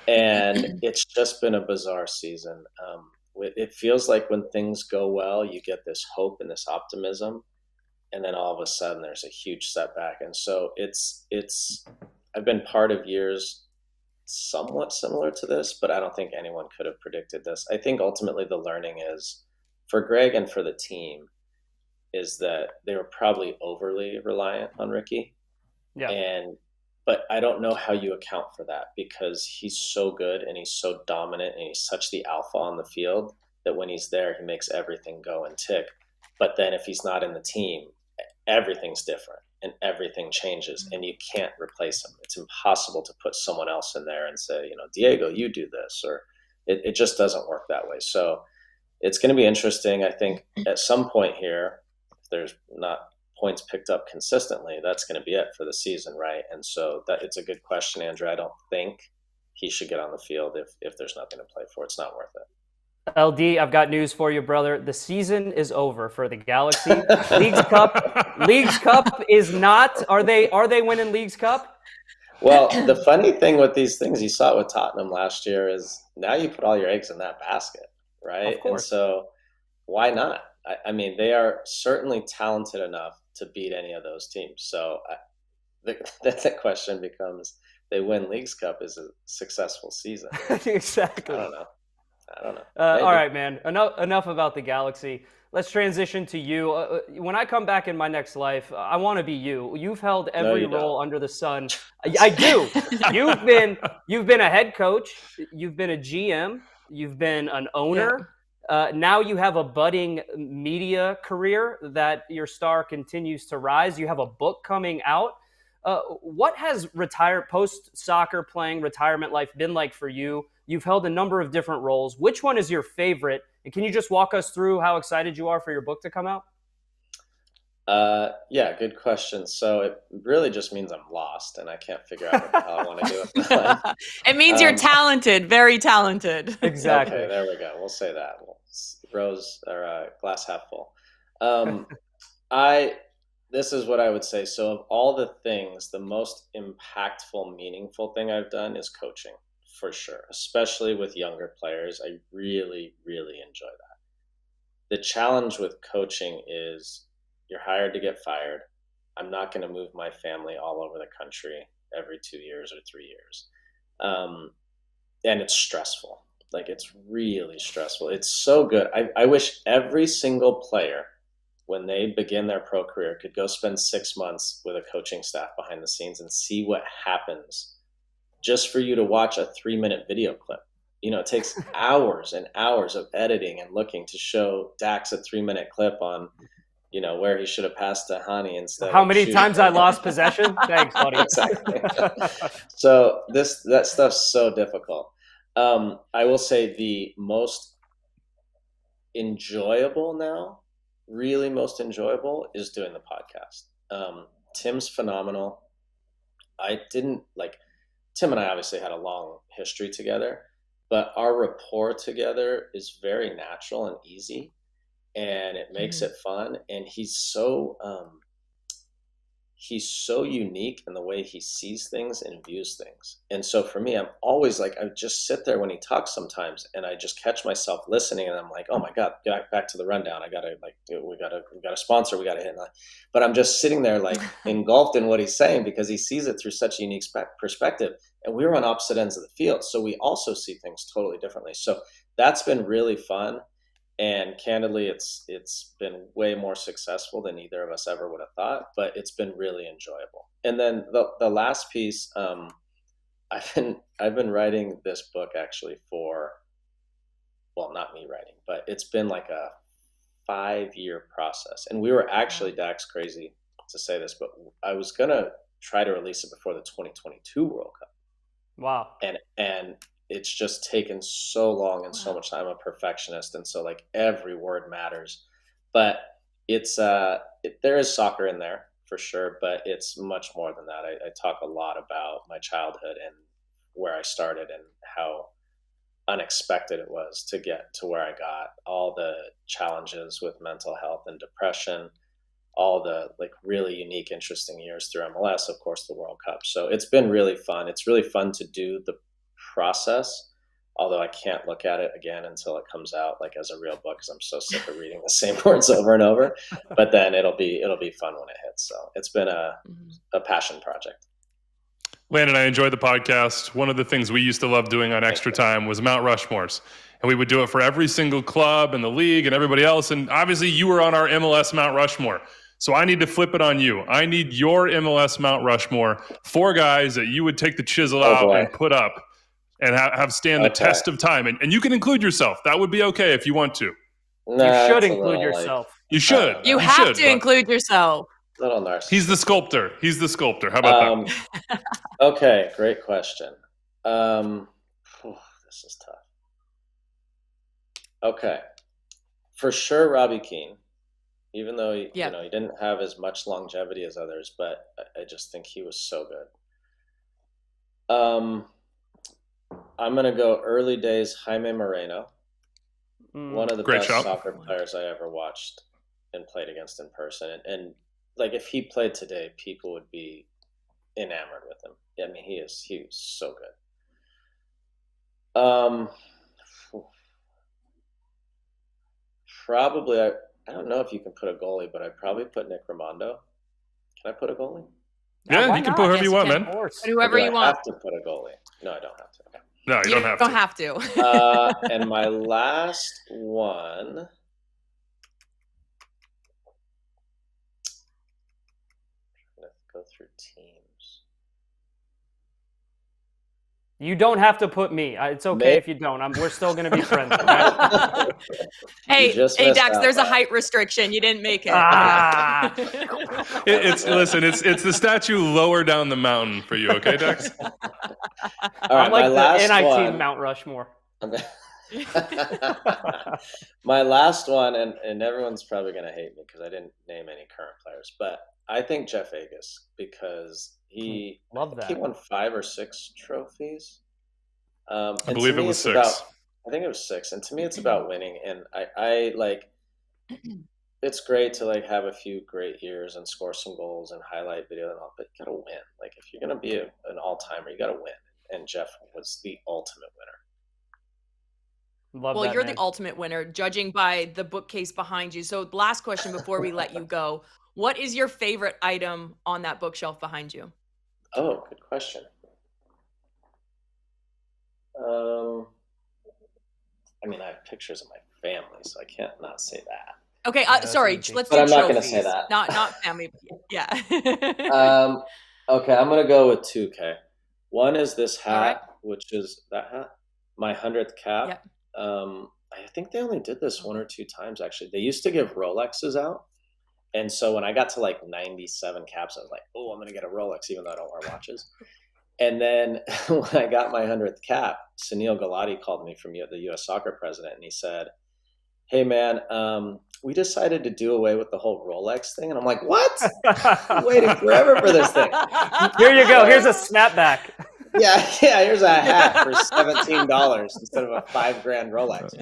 And it's just been a bizarre season. It feels like when things go well, you get this hope and this optimism. And then all of a sudden there's a huge setback. And so I've been part of years somewhat similar to this, but I don't think anyone could have predicted this. I think ultimately the learning is for Greg and for the team is that they were probably overly reliant on Ricky. Yeah. But I don't know how you account for that because he's so good and he's so dominant and he's such the alpha on the field that when he's there, he makes everything go and tick. But then if he's not in the team, everything's different and everything changes and you can't replace him. It's impossible to put someone else in there and say, Diego, you do this, or it just doesn't work that way. So it's going to be interesting. I think at some point here, if there's not points picked up consistently, that's going to be it for the season, right? And so that it's a good question, Andrew. I don't think he should get on the field if there's nothing to play for. It's not worth it. LD, I've got news for you, brother. The season is over for the Galaxy. Leagues Cup is not. Are they winning Leagues Cup? Well, the funny thing with these things, you saw it with Tottenham last year, is now you put all your eggs in that basket, right? Of course. And so why not? I mean, they are certainly talented enough to beat any of those teams. So the question becomes, they win Leagues Cup is a successful season. Exactly. I don't know. All right, man. Enough about the Galaxy. Let's transition to you. When I come back in my next life, I want to be you. You've held every role under the sun. I do. You've been a head coach. You've been a GM. You've been an owner. Yeah. Now you have a budding media career that your star continues to rise. You have a book coming out. What has post-soccer playing retirement life been like for you? You've held a number of different roles. Which one is your favorite? And can you just walk us through how excited you are for your book to come out? Yeah, good question. So it really just means I'm lost and I can't figure out what the hell I want to do with my life. It means you're talented, very talented. Exactly. Okay, there we go. We'll say that. Rose or glass half full. This is what I would say. So of all the things, the most impactful, meaningful thing I've done is coaching, for sure, especially with younger players. I really, really enjoy that. The challenge with coaching is you're hired to get fired. I'm not going to move my family all over the country every 2 years or 3 years. And it's stressful. Like, it's really stressful. It's so good. I wish every single player, when they begin their pro career, could go spend 6 months with a coaching staff behind the scenes and see what happens just for you to watch a 3-minute video clip. It takes hours and hours of editing and looking to show Dax a 3-minute clip on, where he should have passed to Hani instead. How many times I lost possession? Thanks, buddy. Exactly. So that stuff's so difficult. I will say the most enjoyable now, really most enjoyable, is doing the podcast. Tim's phenomenal. Tim and I obviously had a long history together, but our rapport together is very natural and easy, and it makes it fun. And he's so unique in the way he sees things and views things. And so for me, I'm always like, I just sit there when he talks sometimes and I just catch myself listening and I'm like, oh my God, back to the rundown. We got a sponsor, we got to hit. But I'm just sitting there like engulfed in what he's saying because he sees it through such a unique perspective. And we were on opposite ends of the field. So we also see things totally differently. So that's been really fun. And candidly, it's been way more successful than either of us ever would have thought, but it's been really enjoyable. And then the last piece, I've been writing this book actually not me writing, but it's been like a 5-year process. And we were actually, Dax, crazy to say this, but I was gonna try to release it before the 2022 World Cup. Wow. And it's just taken so long and so much time. I'm a perfectionist, and so like every word matters. But it's there is soccer in there for sure, but it's much more than that. I talk a lot about my childhood and where I started and how unexpected it was to get to where I got, all the challenges with mental health and depression, all the like really unique, interesting years through MLS, of course, the World Cup. So it's been really fun. It's really fun to do the process, although I can't look at it again until it comes out like as a real book because I'm so sick of reading the same words over and over. But then it'll be fun when it hits. So it's been a passion project. Landon, I enjoy the podcast. One of the things we used to love doing on Extra Time was Mount Rushmores. And we would do it for every single club in the league and everybody else. And obviously you were on our MLS Mount Rushmore. So I need to flip it on you. I need your MLS Mount Rushmore, 4 guys that you would take the chisel out and put up and have stand the test of time. And you can include yourself. That would be okay if you want to. Nah, you should include yourself. You should. You have to include yourself. Little narcissist. He's the sculptor. How about that? Okay, great question. This is tough. Okay. For sure, Robbie Keane. Even though he didn't have as much longevity as others, but I just think he was so good. I'm going to go early days, Jaime Moreno. One of the best soccer players I ever watched and played against in person. And like if he played today, people would be enamored with him. I mean, he was so good. Probably, I don't know if you can put a goalie, but I'd probably put Nick Raimondo. Can I put a goalie? Yeah, you can put whoever you want, man. Whoever you want. I have to put a goalie. No, I don't have to. Okay. No, you don't have to. And my last one. I'm trying to go through teams. You don't have to put me. It's okay if you don't. We're still going to be friends. Okay? Hey, Dax, there's a height restriction. You didn't make it. It's the statue lower down the mountain for you, okay, Dax? All right, I'm like my last the NIT one. Mount Rushmore. My last one, and everyone's probably going to hate me because I didn't name any current players, but I think Jeff Agus, because he won 5 or 6 trophies. I believe it was 6. I think it was 6, and to me, it's about winning. And I like. It's great to like have a few great years and score some goals and highlight video and all, but you gotta win. Like if you're gonna be an all-timer, you gotta win. And Jeff was the ultimate winner. Well, you're the ultimate winner, judging by the bookcase behind you. So last question before we let you go. What is your favorite item on that bookshelf behind you? Oh, good question. I mean, I have pictures of my family, so I can't not say that. Okay, sorry. Let's but do I'm trophies. Not going to say that. Not family. Yeah. Okay, I'm going to go with 2K. One is this hat, right. which is that hat, my 100th cap. Yep. I think they only did this 1 or 2 times, actually. They used to give Rolexes out. And so when I got to like 97 caps, I was like, oh, I'm going to get a Rolex, even though I don't wear watches. And then when I got my 100th cap, Sunil Gulati called me from the U.S. soccer president, and he said, hey, man, we decided to do away with the whole Rolex thing. And I'm like, what? I'm waiting forever for this thing. Here you go. Here's a snapback. Yeah, here's a hat for $17 instead of a $5,000 Rolex.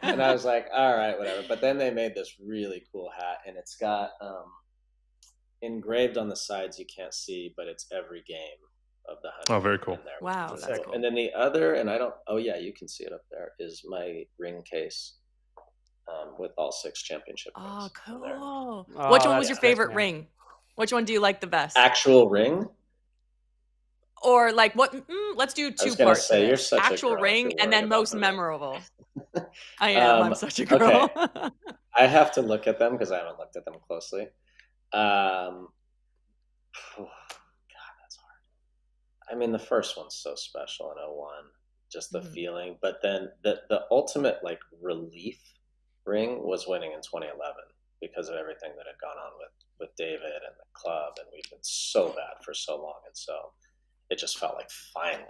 And I was like, all right, whatever. But then they made this really cool hat, and it's got engraved on the sides you can't see, but it's every game of the 100. Oh, very cool. Wow, that's cool. And then the other, and you can see it up there, is my ring case with all 6 championship rings. Oh, cool. Which one was your favorite ring? Which one do you like the best? Actual ring? Or like what? Let's do 2 parts. Say, you're such actual a girl ring and then most memorable. I am. I'm such a girl. Okay. I have to look at them because I haven't looked at them closely. God, that's hard. I mean, the first one's so special in 01, just the feeling. But then the ultimate like relief ring was winning in 2011 because of everything that had gone on with David and the club, and we've been so bad for so long, and so it just felt like finally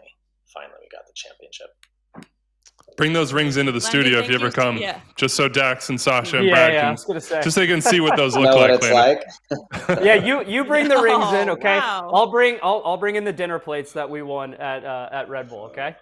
we got the championship. Bring those rings into the studio if you ever come, just so Dax and Sasha and Brad can, just so they can see what those look like. Yeah, you bring the rings in, okay? Wow. I'll bring in the dinner plates that we won at Red Bull, okay?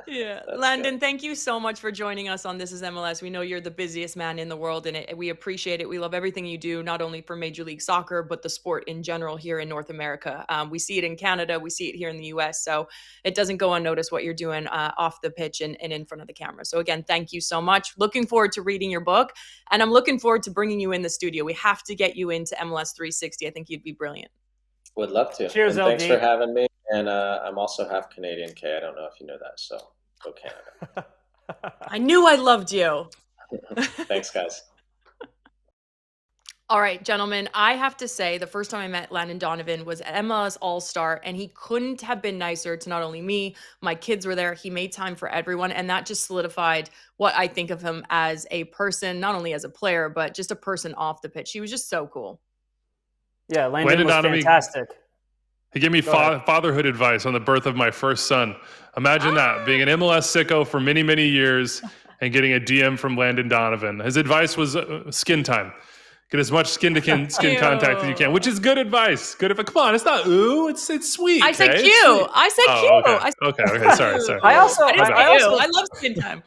Yeah, that's Landon, good. Thank you so much for joining us on This Is MLS. We know you're the busiest man in the world, and we appreciate it. We love everything you do, not only for Major League Soccer, but the sport in general here in North America. We see it in Canada. We see it here in the U.S., so it doesn't go unnoticed what you're doing off the pitch and in front of the camera. So again, thank you so much. Looking forward to reading your book, and I'm looking forward to bringing you in the studio. We have to get you into MLS 360. I think you'd be brilliant. Would love to. Cheers, and LD. Thanks for having me. And I'm also half Canadian, Kay. I don't know if you know that, so go Canada. I knew I loved you. Thanks, guys. All right, gentlemen, I have to say the first time I met Landon Donovan was at MLS All-Star, and he couldn't have been nicer to not only me, my kids were there. He made time for everyone, and that just solidified what I think of him as a person, not only as a player, but just a person off the pitch. He was just so cool. Yeah, Landon was fantastic. He gave me fatherhood advice on the birth of my first son. Imagine that, being an MLS sicko for many, many years and getting a DM from Landon Donovan. His advice was skin time. Get as much skin-to-skin contact as you can, which is good advice. Come on, it's not ooh, it's sweet. I said cute. I said cute. Okay, sorry. I love skin time.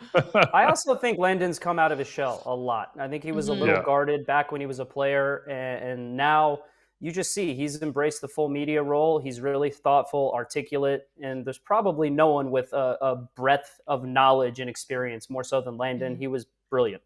I also think Landon's come out of his shell a lot. I think he was a little guarded back when he was a player, and now you just see he's embraced the full media role. He's really thoughtful, articulate, and there's probably no one with a breadth of knowledge and experience more so than Landon. He was brilliant.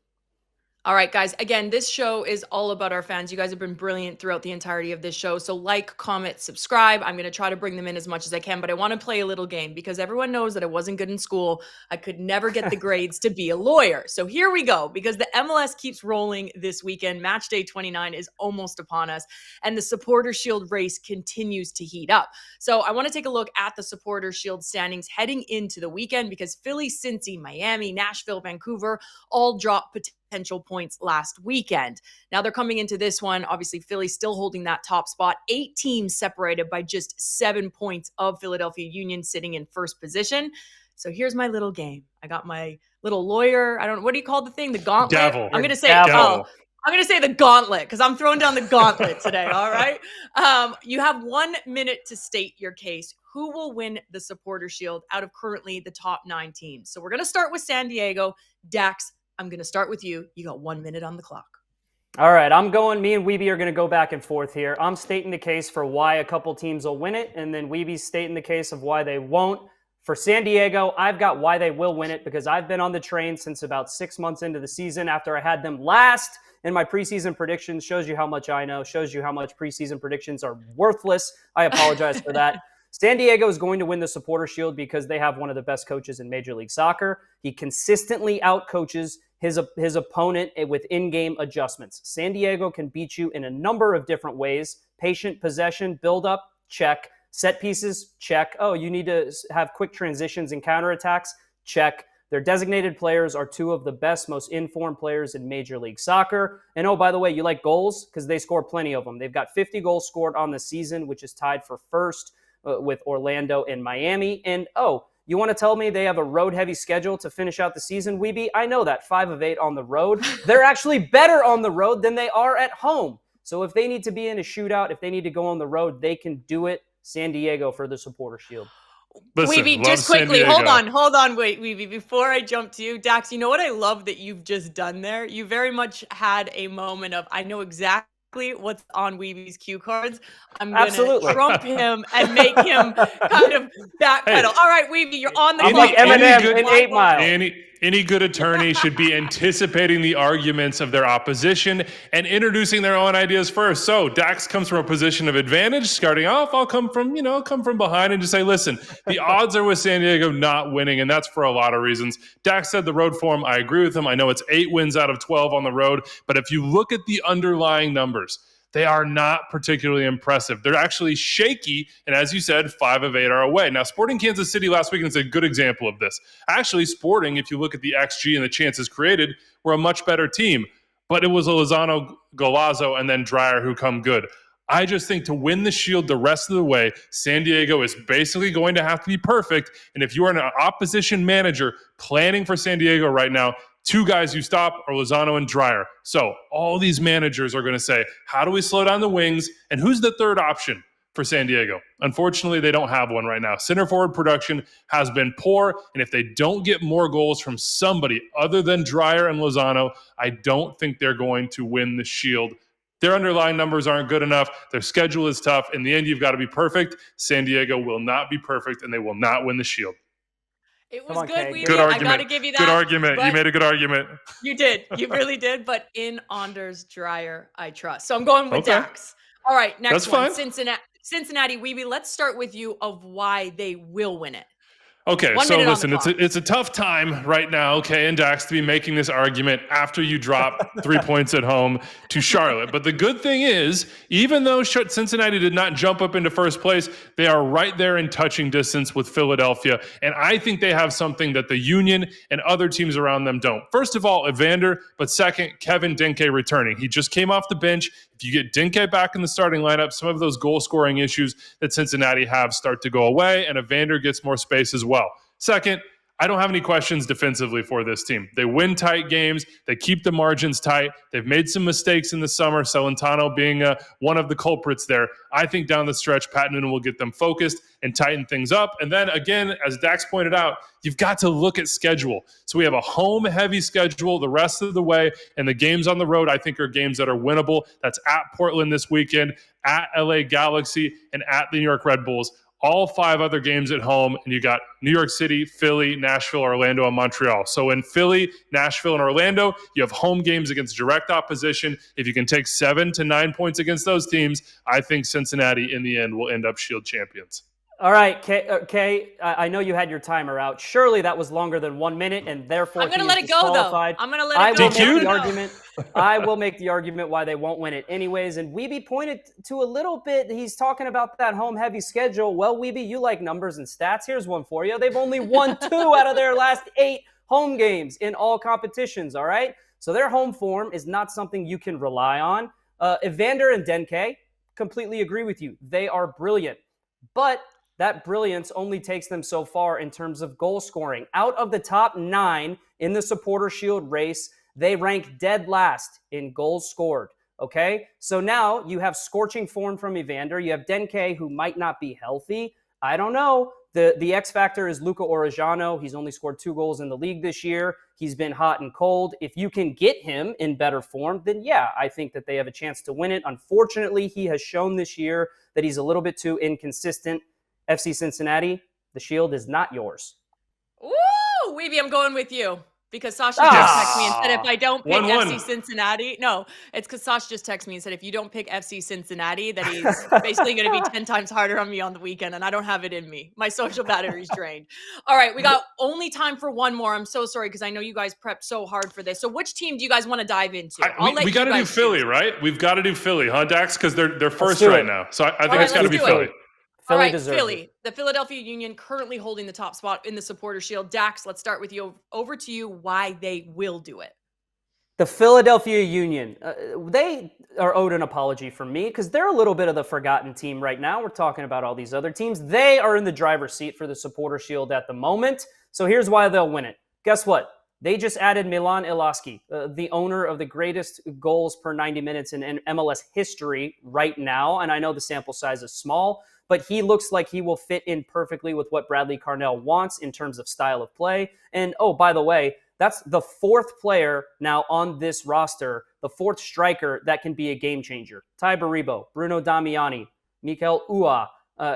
All right, guys. Again, this show is all about our fans. You guys have been brilliant throughout the entirety of this show. So like, comment, subscribe. I'm going to try to bring them in as much as I can, but I want to play a little game because everyone knows that I wasn't good in school. I could never get the grades to be a lawyer. So here we go, because the MLS keeps rolling this weekend. Match day 29 is almost upon us, and the Supporter Shield race continues to heat up. So I want to take a look at the Supporter Shield standings heading into the weekend, because Philly, Cincy, Miami, Nashville, Vancouver all dropped potential points last weekend. Now they're coming into this one. Obviously, Philly still holding that top spot. 8 teams separated by just 7 points of Philadelphia Union sitting in first position. So here's my little game. I got my little lawyer. I don't know. What do you call the thing? The gauntlet? Gavel. I'm going to say, Gavel. I'm going to say the gauntlet because I'm throwing down the gauntlet today. All right. You have 1 minute to state your case. Who will win the Supporter Shield out of currently the top 9 teams? So we're going to start with San Diego. Dax, I'm going to start with you. You got 1 minute on the clock. All right, me and Wiebe are going to go back and forth here. I'm stating the case for why a couple teams will win it, and then Wiebe's stating the case of why they won't. For San Diego, I've got why they will win it, because I've been on the train since about 6 months into the season after I had them last in my preseason predictions. Shows you how much I know, shows you how much preseason predictions are worthless. I apologize for that. San Diego is going to win the Supporter Shield because they have one of the best coaches in Major League Soccer. He consistently outcoaches his opponent with in-game adjustments. San Diego can beat you in a number of different ways. Patient possession, build-up, check. Set pieces, check. Oh, you need to have quick transitions and counterattacks, check. Their designated players are 2 of the best, most informed players in Major League Soccer. And oh, by the way, you like goals? Because they score plenty of them. They've got 50 goals scored on the season, which is tied for first with Orlando and Miami. And oh, you want to tell me they have a road-heavy schedule to finish out the season, Wiebe? I know that, 5 of 8 on the road. They're actually better on the road than they are at home. So if they need to be in a shootout, if they need to go on the road, they can do it. San Diego for the Supporter Shield. Listen, Wiebe, just quickly, hold on, wait, Wiebe, before I jump to you, Dax, you know what I love that you've just done there? You very much had a moment of, I know exactly what's on Wiebe's cue cards. I'm going to trump him and make him kind of backpedal. Hey, all right, Wiebe, you're on the clock. Like Eminem in 8 Mile. Any good attorney should be anticipating the arguments of their opposition and introducing their own ideas first. So Dax comes from a position of advantage. Starting off, I'll come from behind and just say, listen, the odds are with San Diego not winning, and that's for a lot of reasons. Dax said the road form. I agree with him. I know it's 8 wins out of 12 on the road, but if you look at the underlying numbers, they are not particularly impressive. They're actually shaky, and as you said, 5 of 8 are away. Now, Sporting Kansas City last weekend is a good example of this. Actually, Sporting, if you look at the XG and the chances created, were a much better team. But it was Lozano, Golazo, and then Dreyer who come good. I just think to win the Shield the rest of the way, San Diego is basically going to have to be perfect. And if you are an opposition manager planning for San Diego right now, 2 guys you stop are Lozano and Dreyer. So all these managers are going to say, how do we slow down the wings? And who's the third option for San Diego? Unfortunately, they don't have one right now. Center forward production has been poor. And if they don't get more goals from somebody other than Dreyer and Lozano, I don't think they're going to win the Shield. Their underlying numbers aren't good enough. Their schedule is tough. In the end, you've got to be perfect. San Diego will not be perfect, and they will not win the Shield. It was good, Wiebe. Good argument. I got to give you that. Good argument. You made a good argument. You did. You really did. But in Anders Dreyer, I trust. So I'm going with Dax. All right, next That's one. Fine. Cincinnati, Wiebe, let's start with you of why they will win it. Okay, so listen, it's a tough time right now, okay, and Dax to be making this argument after you drop 3 points at home to Charlotte. But the good thing is, even though Cincinnati did not jump up into first place, they are right there in touching distance with Philadelphia. And I think they have something that the Union and other teams around them don't. First of all, Evander, but second, Kevin Dinke returning. He just came off the bench. If you get Dinke back in the starting lineup, some of those goal-scoring issues that Cincinnati have start to go away, and Evander gets more space as well. Second, I don't have any questions defensively for this team. They win tight games. They keep the margins tight. They've made some mistakes in the summer, Celentano being one of the culprits there. I think down the stretch, Pat Noonan will get them focused and tighten things up. And then again, as Dax pointed out, you've got to look at schedule. So we have a home-heavy schedule the rest of the way, and the games on the road I think are games that are winnable. That's at Portland this weekend, at LA Galaxy, and at the New York Red Bulls. all 5 other games at home, and you got New York City, Philly, Nashville, Orlando, and Montreal. So in Philly, Nashville, and Orlando, you have home games against direct opposition. If you can take 7 to 9 points against those teams, I think Cincinnati in the end will end up Shield champions. All right, Kay, I know you had your timer out. Surely that was longer than 1 minute, and therefore I'm going to let it go, though. I'm going to let it go. I will make the argument why they won't win it anyways. And Wiebe pointed to a little bit. He's talking about that home-heavy schedule. Well, Wiebe, you like numbers and stats. Here's one for you. They've only won 2 out of their last 8 home games in all competitions, all right? So their home form is not something you can rely on. Evander and Denke, completely agree with you. They are brilliant. But that brilliance only takes them so far in terms of goal scoring. Out of the top 9 in the Supporter Shield race, they rank dead last in goals scored, okay? So now you have scorching form from Evander. You have Denke, who might not be healthy. I don't know. The X factor is Luca Orejano. He's only scored 2 goals in the league this year. He's been hot and cold. If you can get him in better form, then yeah, I think that they have a chance to win it. Unfortunately, he has shown this year that he's a little bit too inconsistent. FC Cincinnati, the Shield is not yours. Ooh, Wiebe, I'm going with you. Because Sacha just texted me and said, if I don't pick FC Cincinnati, no, it's because Sacha just texted me and said, if you don't pick FC Cincinnati, that he's basically going to be 10 times harder on me on the weekend, and I don't have it in me. My social battery's drained. All right, we got only time for one more. I'm so sorry because I know you guys prepped so hard for this. So which team do you guys want to dive into? We got to do Philly, right? We've got to do Philly, huh, Dax? Because they're first right now. So I think it's got to be Philly. All right, Philly, the Philadelphia Union currently holding the top spot in the Supporter Shield. Dax, let's start with you. Over to you, why they will do it. The Philadelphia Union, they are owed an apology from me because they're a little bit of the forgotten team right now. We're talking about all these other teams. They are in the driver's seat for the Supporter Shield at the moment. So here's why they'll win it. Guess what? They just added Milan Ilaski, the owner of the greatest goals per 90 minutes in MLS history right now. And I know the sample size is small, but he looks like he will fit in perfectly with what Bradley Carnell wants in terms of style of play. And, oh, by the way, that's the 4th player now on this roster, the 4th striker that can be a game changer. Ty Baribo, Bruno Damiani, Mikel Ua,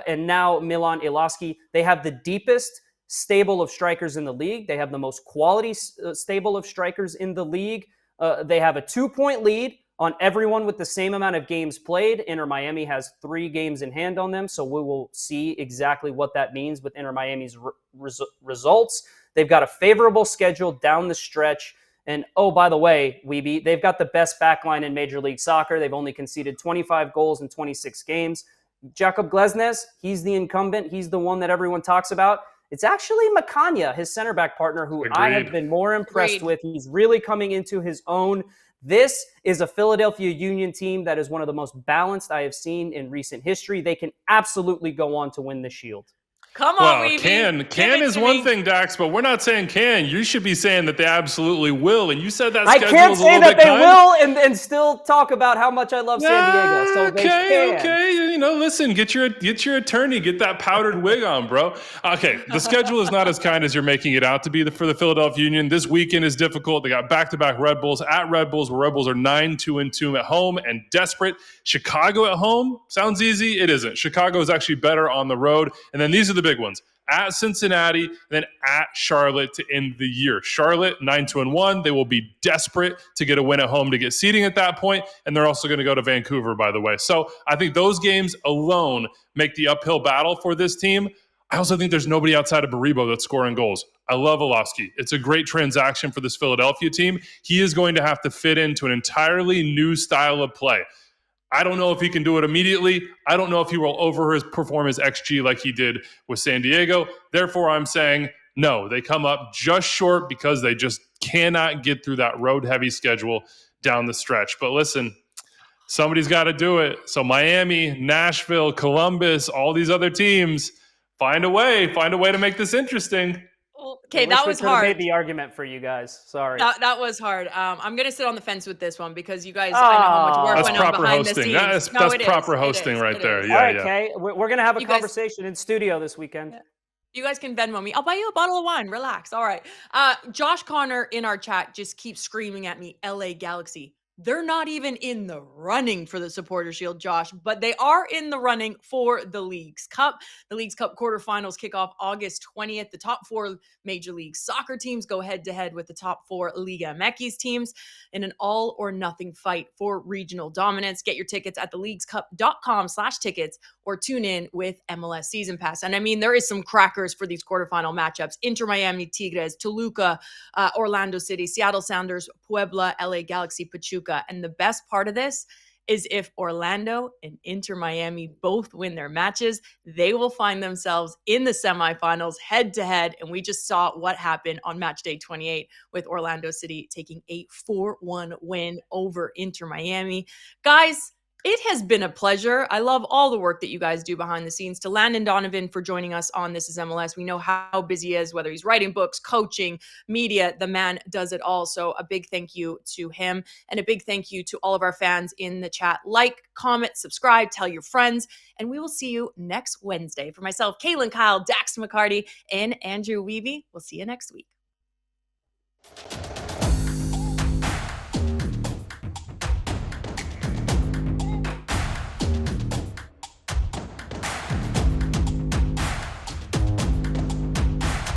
and now Milan Ilaski. They have the deepest stable of strikers in the league. They have the most quality stable of strikers in the league. They have a 2-point lead on everyone with the same amount of games played. Inter Miami has 3 games in hand on them, so we will see exactly what that means with Inter Miami's results. They've got a favorable schedule down the stretch. And, oh, by the way, Wiebe, they've got the best backline in Major League Soccer. They've only conceded 25 goals in 26 games. Jakob Glesnes, he's the incumbent. He's the one that everyone talks about. It's actually Macania, his center back partner, who I have been more impressed with. He's really coming into his own. This is a Philadelphia Union team that is one of the most balanced I have seen in recent history. They can absolutely go on to win the Shield. Come on, Wiebe. Can is one thing, Dax, but we're not saying can. You should be saying that they absolutely will. And you said that schedule I can't say that they will and still talk about how much I love San Diego. So Okay. You know, listen, get your attorney, get that powdered wig on, bro. Okay, the schedule is not as kind as you're making it out to be for the Philadelphia Union. This weekend is difficult. They got back-to-back Red Bulls at Red Bulls, where Red Bulls are 9-2-2 at home and desperate. Chicago at home sounds easy. It isn't. Chicago is actually better on the road. And then these are the big ones. At Cincinnati, then at Charlotte to end the year. Charlotte, 9-1. They will be desperate to get a win at home to get seeding at that point, and they're also going to go to Vancouver, by the way. So I think those games alone make the uphill battle for this team. I also think there's nobody outside of Baribo that's scoring goals. I love Olaski. It's a great transaction for this Philadelphia team. He is going to have to fit into an entirely new style of play. I don't know if he can do it immediately. I don't know if he will overperform his XG like he did with San Diego. Therefore, I'm saying no. They come up just short because they just cannot get through that road-heavy schedule down the stretch. But listen, somebody's got to do it. So Miami, Nashville, Columbus, all these other teams, find a way to make this interesting. Okay, that was hard. I made the argument for you guys. Sorry. That was hard. I'm going to sit on the fence with this one because you guys, I know how much work went on behind the scenes. That's proper hosting right there. Yeah, all right, Kay. We're going to have a conversation in studio this weekend. You guys can Venmo me. I'll buy you a bottle of wine. Relax. All right. Josh Connor in our chat just keeps screaming at me, LA Galaxy. they're not even in the running for the Supporter Shield, Josh, but they are in the running for the Leagues Cup. The Leagues Cup quarterfinals kick off August 20th. The top 4 Major League Soccer teams go head-to-head with the top 4 Liga MX teams in an all-or-nothing fight for regional dominance. Get your tickets at theleaguescup.com/tickets or tune in with MLS Season Pass. And I mean, there is some crackers for these quarterfinal matchups. Inter Miami, Tigres, Toluca, Orlando City, Seattle Sounders, Puebla, LA Galaxy, Pachuca. And the best part of this is if Orlando and Inter Miami both win their matches, they will find themselves in the semifinals head to head. And we just saw what happened on match day 28 with Orlando City taking a 4-1 win over Inter Miami. Guys, it has been a pleasure. I love all the work that you guys do behind the scenes. To Landon Donovan for joining us on This Is MLS. We know how busy he is, whether he's writing books, coaching, media, the man does it all. So a big thank you to him, and a big thank you to all of our fans in the chat. Like, comment, subscribe, tell your friends, and we will see you next Wednesday. For myself, Kaylyn Kyle, Dax McCarty, and Andrew Wiebe, we'll see you next week.